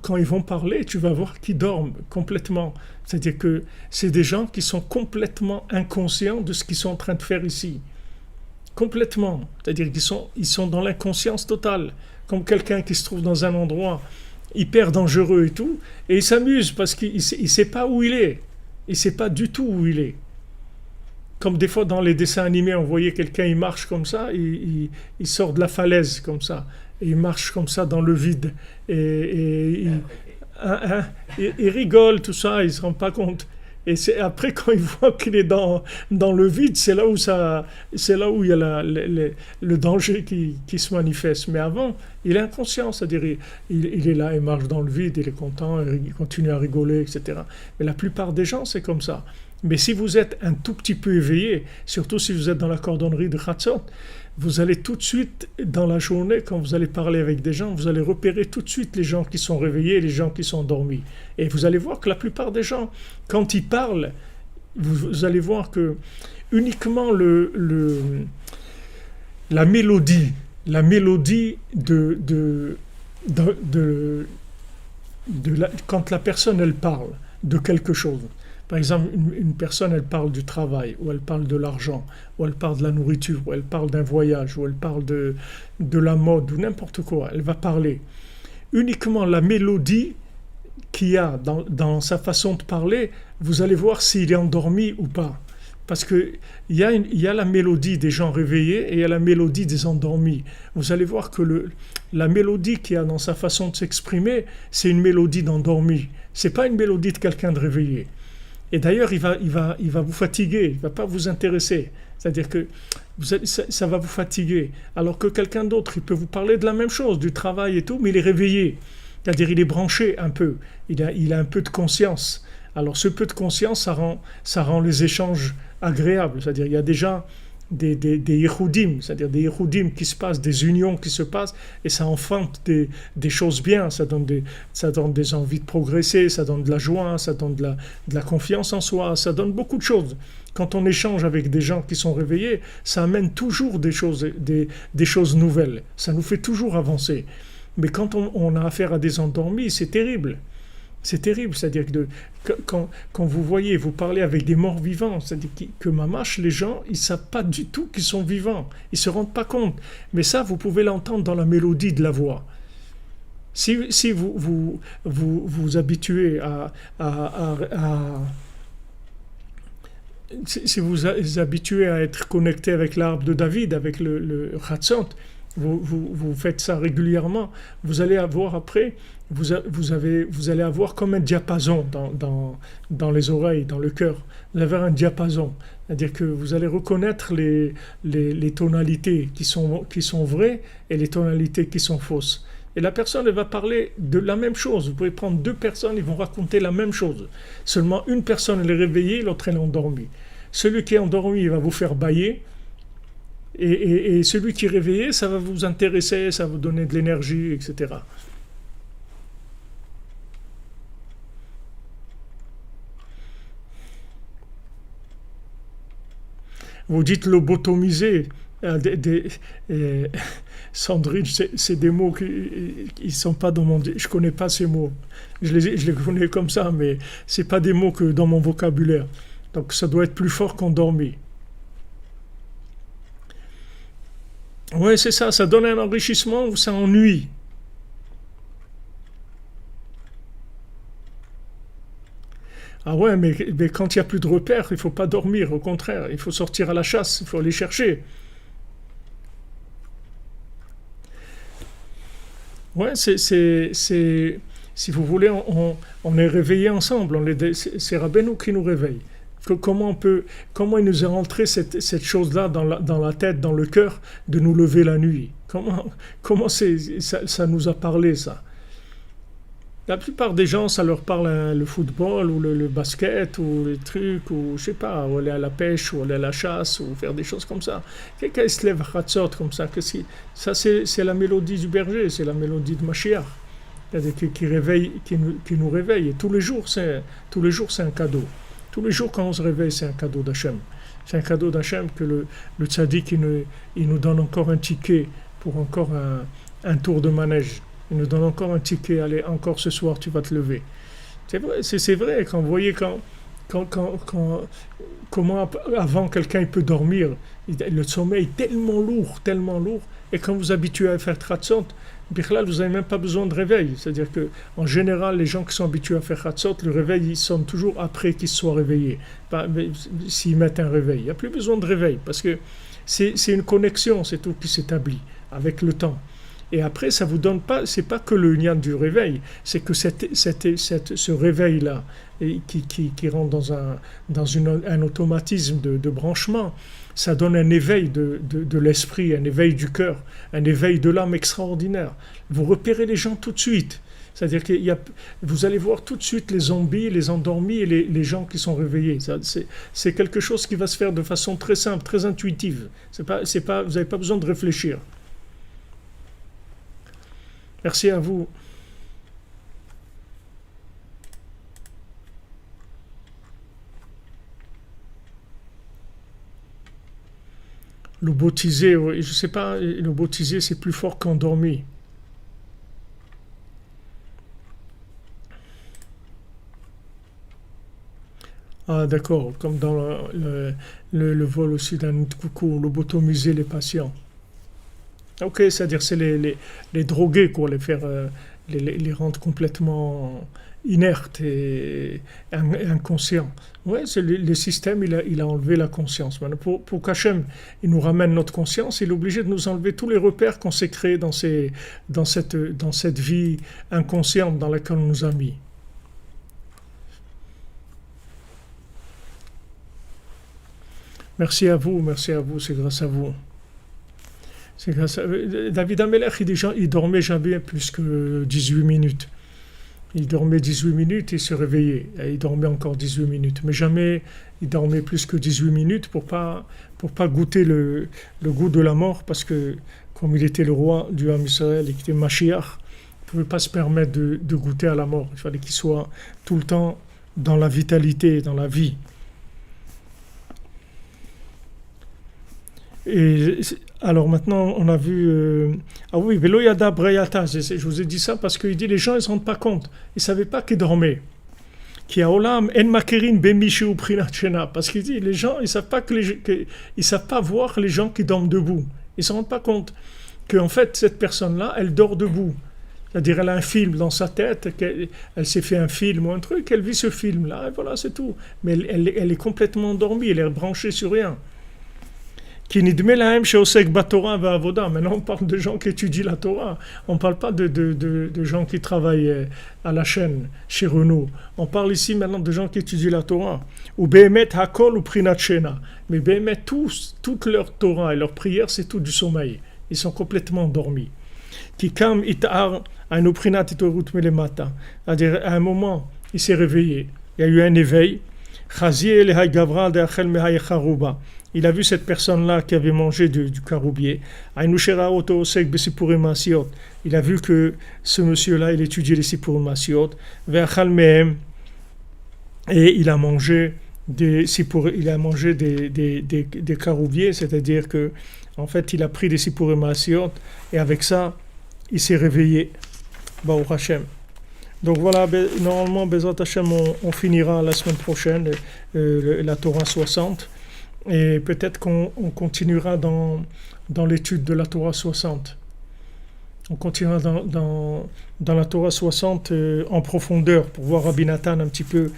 quand ils vont parler, tu vas voir qu'ils dorment complètement. C'est-à-dire que c'est des gens qui sont complètement inconscients de ce qu'ils sont en train de faire ici. Complètement. C'est-à-dire qu'ils sont dans l'inconscience totale. Comme quelqu'un qui se trouve dans un endroit hyper dangereux et tout, et il s'amuse parce qu'il ne sait pas où il est. Il ne sait pas du tout où il est. Comme des fois dans les dessins animés, on voyait quelqu'un, il marche comme ça, il sort de la falaise comme ça, et il marche comme ça dans le vide, et il rigole, tout ça, il ne se rend pas compte. Et c'est après, quand il voit qu'il est dans le vide, c'est là où il y a le danger qui se manifeste. Mais avant, il est inconscient, c'est-à-dire il est là, il marche dans le vide, il est content, il continue à rigoler, etc. Mais la plupart des gens, c'est comme ça. Mais si vous êtes un tout petit peu éveillé, surtout si vous êtes dans la cordonnerie de Chatzot, vous allez tout de suite, dans la journée, quand vous allez parler avec des gens, vous allez repérer tout de suite les gens qui sont réveillés et les gens qui sont endormis. Et vous allez voir que la plupart des gens, quand ils parlent, vous allez voir que uniquement la mélodie quand la personne, elle parle de quelque chose. Par exemple, une personne, elle parle du travail, ou elle parle de l'argent, ou elle parle de la nourriture, ou elle parle d'un voyage, ou elle parle de la mode, ou n'importe quoi. Elle va parler. Uniquement la mélodie qu'il y a dans sa façon de parler, vous allez voir s'il est endormi ou pas. Parce qu'il y a la mélodie des gens réveillés et il y a la mélodie des endormis. Vous allez voir que la mélodie qu'il y a dans sa façon de s'exprimer, c'est une mélodie d'endormi. Ce n'est pas une mélodie de quelqu'un de réveillé. Et d'ailleurs, il va vous fatiguer, il ne va pas vous intéresser. C'est-à-dire que ça va vous fatiguer. Alors que quelqu'un d'autre, il peut vous parler de la même chose, du travail et tout, mais il est réveillé. C'est-à-dire il est branché un peu. Il a un peu de conscience. Alors ce peu de conscience, ça rend les échanges agréables. C'est-à-dire il y a déjà des yichudim, c'est-à-dire des yichudim qui se passent, des unions qui se passent, et ça enfante des choses bien, ça donne des envies de progresser, ça donne de la joie, ça donne de la confiance en soi, ça donne beaucoup de choses. Quand on échange avec des gens qui sont réveillés, ça amène toujours des choses nouvelles, ça nous fait toujours avancer. Mais quand on a affaire à des endormis, c'est terrible. C'est terrible, c'est-à-dire que quand vous voyez, vous parlez avec des morts vivants, c'est-à-dire que mamache, les gens, ils ne savent pas du tout qu'ils sont vivants, ils ne se rendent pas compte. Mais ça, vous pouvez l'entendre dans la mélodie de la voix. Si vous habituez si vous habituez à être connecté avec l'arbre de David, avec le Chatzot, vous faites ça régulièrement, vous allez avoir après, vous allez avoir comme un diapason dans les oreilles, dans le cœur. Vous avez un diapason, c'est-à-dire que vous allez reconnaître les tonalités qui sont vraies et les tonalités qui sont fausses. Et la personne, elle va parler de la même chose. Vous pouvez prendre deux personnes, ils vont raconter la même chose. Seulement une personne, elle est réveillée, l'autre, elle est endormie. Celui qui est endormi, il va vous faire bâiller. Et celui qui est réveillé, ça va vous intéresser, ça va vous donner de l'énergie, etc. Vous dites lobotomiser. Sandrine, c'est des mots qui ne sont pas dans mon... Je ne connais pas ces mots. Je les connais comme ça, mais ce n'est pas des mots que dans mon vocabulaire. Donc ça doit être plus fort qu'endormi. Oui, c'est ça, ça donne un enrichissement ou ça ennuie. Ah ouais, mais quand il n'y a plus de repères, il ne faut pas dormir, au contraire, il faut sortir à la chasse, il faut aller chercher. Ouais, si vous voulez, on est réveillés ensemble, c'est Rabbeinu qui nous réveille. Comment il nous a rentré cette chose-là dans la tête, dans le cœur, de nous lever la nuit? Comment ça nous a parlé, ça? La plupart des gens, ça leur parle le football ou le basket ou les trucs, ou je sais pas, ou aller à la pêche ou aller à la chasse ou faire des choses comme ça. Quelqu'un se lève à Hatzot comme ça, ça c'est la mélodie du berger, c'est la mélodie de Mashiach. C'est-à-dire qui nous réveille. Et tous les jours, c'est un cadeau. Tous les jours, quand on se réveille, c'est un cadeau d'Hachem. C'est un cadeau d'Hachem que le tzaddik, il nous donne encore un ticket pour encore un tour de manège. Il nous donne encore un ticket. Allez, encore ce soir, tu vas te lever. C'est vrai, quand vous voyez comment avant quelqu'un il peut dormir, le sommeil est tellement lourd, et quand vous habituez à faire Tratzot, Bichlal, vous n'avez même pas besoin de réveil. C'est-à-dire qu'en général, les gens qui sont habitués à faire Hatzot, le réveil, ils sonne toujours après qu'ils se soient réveillés. S'ils mettent un réveil. Il n'y a plus besoin de réveil, parce que c'est une connexion, c'est tout qui s'établit avec le temps. Et après, ça vous donne pas, c'est pas que le nian du réveil, c'est que ce réveil-là, qui rentre dans un automatisme de branchement, ça donne un éveil de l'esprit, un éveil du cœur, un éveil de l'âme extraordinaire. Vous repérez les gens tout de suite. C'est-à-dire que vous allez voir tout de suite les zombies, les endormis et les gens qui sont réveillés. C'est quelque chose qui va se faire de façon très simple, très intuitive. Vous n'avez pas besoin de réfléchir. Merci à vous. Le baptisé, je ne sais pas, le baptisé c'est plus fort qu'endormi. Ah d'accord, comme dans le vol aussi d'un coucou, lobotomiser les patients. Ok, c'est-à-dire c'est les droguer, quoi, les faire, les rendre complètement inertes et inconscients. Ouais, c'est le système, il a enlevé la conscience. Maintenant, pour qu'Hachem il nous ramène notre conscience, il est obligé de nous enlever tous les repères qu'on s'est créés dans cette vie inconsciente dans laquelle on nous a mis. Merci à vous, c'est grâce à vous. David Amelech, il dormait jamais plus que 18 minutes. Il dormait 18 minutes et se réveillait. Et il dormait encore 18 minutes. Mais jamais il dormait plus que 18 minutes pour pas goûter le goût de la mort, parce que comme il était le roi du Ham Israël et qu'il était Mashiach, il ne pouvait pas se permettre de goûter à la mort. Il fallait qu'il soit tout le temps dans la vitalité, dans la vie. Et alors maintenant, on a vu... ah oui, Velo Yada Brayata, je vous ai dit ça parce qu'il dit les gens, ils ne se rendent pas compte. Ils ne savaient pas qu'ils dormaient. Qui a Olam En Makerin Bemishu Prinat Shena. Parce qu'il dit les gens, ils ne savent pas ils savent pas voir les gens qui dorment debout. Ils ne se rendent pas compte qu'en fait, cette personne-là, elle dort debout. C'est-à-dire, elle a un film dans sa tête, elle s'est fait un film ou un truc, elle vit ce film-là, et voilà, c'est tout. Mais elle est complètement endormie, elle est branchée sur rien. Maintenant, on parle de gens qui étudient la Torah. On ne parle pas de gens qui travaillent à la chaîne chez Renault. On parle ici maintenant de gens qui étudient la Torah. Ou Behemet Hakol ou Prinat Shena. Mais Behemet, toute leur Torah et leur prière, c'est tout du sommeil. Ils sont complètement endormis. Kikam itar anu Prinat itorut melemata. C'est-à-dire, à un moment, il s'est réveillé. Il y a eu un éveil. Chaziel Lehai Gavral de Achel Mehai Charuba. Il a vu cette personne-là qui avait mangé du caroubier. Il a vu que ce monsieur-là, il étudiait les Sipurim Masiot. Et il a mangé des caroubiers, c'est-à-dire que, en fait, il a pris des Sipurim Masiot et avec ça, il s'est réveillé. Baruch Hashem. Donc voilà, normalement, Bezrat Hashem, on finira la semaine prochaine la Torah 60. Et peut-être qu'on continuera dans l'étude de la Torah 60. On continuera dans la Torah 60 en profondeur pour voir Rabbi Nathan un petit peu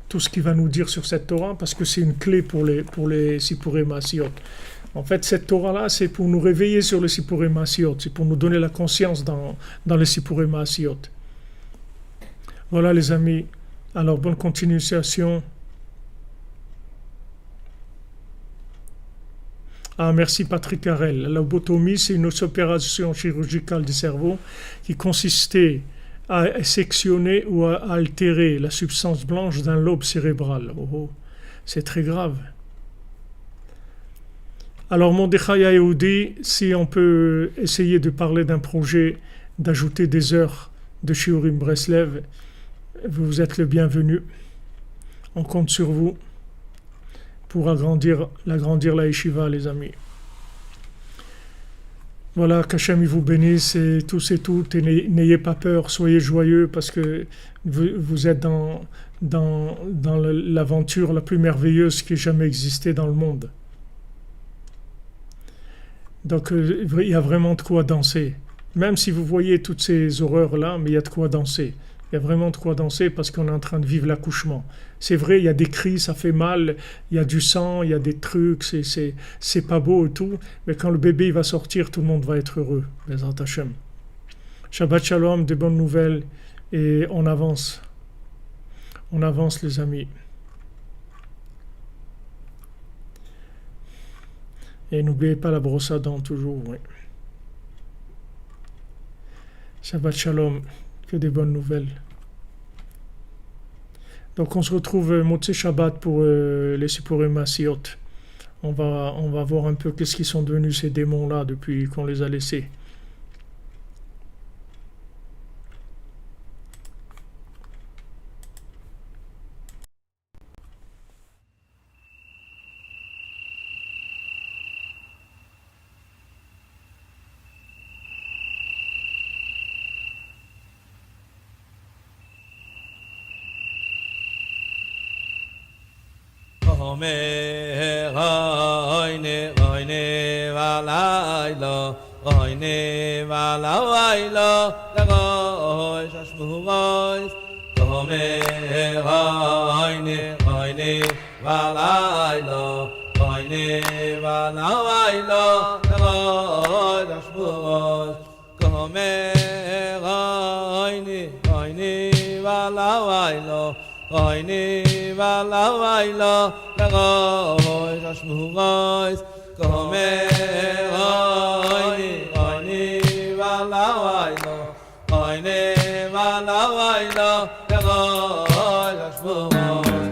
tout ce qu'il va nous dire sur cette Torah, parce que c'est une clé pour les Sipurim Masiot. En fait, cette Torah-là, c'est pour nous réveiller sur les Sipurim Masiot, c'est pour nous donner la conscience dans les Sipurim Masiot. Voilà les amis, alors bonne continuation. Ah, merci Patrick Harel. La lobotomie, c'est une opération chirurgicale du cerveau qui consistait à sectionner ou à altérer la substance blanche d'un lobe cérébral. Oh, oh, c'est très grave. Alors Mordechai Yehudi, si on peut essayer de parler d'un projet, d'ajouter des heures de Shiurim Breslev, vous êtes le bienvenu. On compte sur vous pour agrandir la yeshiva, les amis. Voilà, qu'Hachem vous bénisse et tous et toutes, et n'ayez pas peur, soyez joyeux parce que vous êtes dans l'aventure la plus merveilleuse qui ait jamais existé dans le monde. Donc il y a vraiment de quoi danser. Même si vous voyez toutes ces horreurs-là, mais il y a de quoi danser. Il y a vraiment de quoi danser parce qu'on est en train de vivre l'accouchement. C'est vrai, il y a des cris, ça fait mal, il y a du sang, il y a des trucs, c'est pas beau et tout, mais quand le bébé il va sortir, tout le monde va être heureux. Bezrat Hashem. Shabbat Shalom, des bonnes nouvelles, et on avance. On avance, les amis. Et n'oubliez pas la brosse à dents toujours, oui. Shabbat Shalom, que des bonnes nouvelles. Donc on se retrouve Motzei Shabbat pour les Sipurim Massiot. On va voir un peu qu'est-ce qu'ils sont devenus ces démons-là depuis qu'on les a laissés. Omer oyne valaylo oyne valaylo lagoy shashmugoy Omer oyne valaylo oyne valaylo lagoy shashmugoy Omer oyne valaylo oyne valaylo lagoy shashmugoy Omer oyne valaylo oyne valaylo lagoy shashmugoy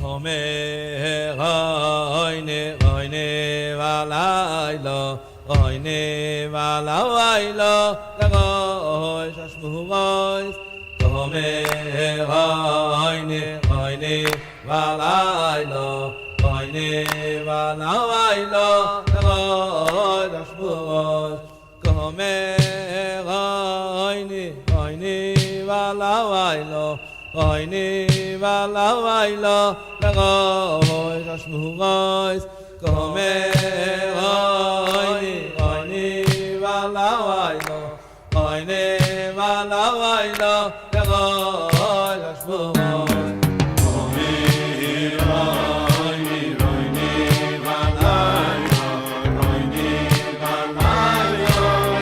Omer oyne oyne valaylo oyne valaylo legoy shashmuvois Omer oyne oyne valaylo oyne valaylo legoy shashmuvois Omer oyne oyne valaylo oyne valaylo legoy shashmuvois Omer oyne oyne valaylo oyne valaylo legoy shashmuvois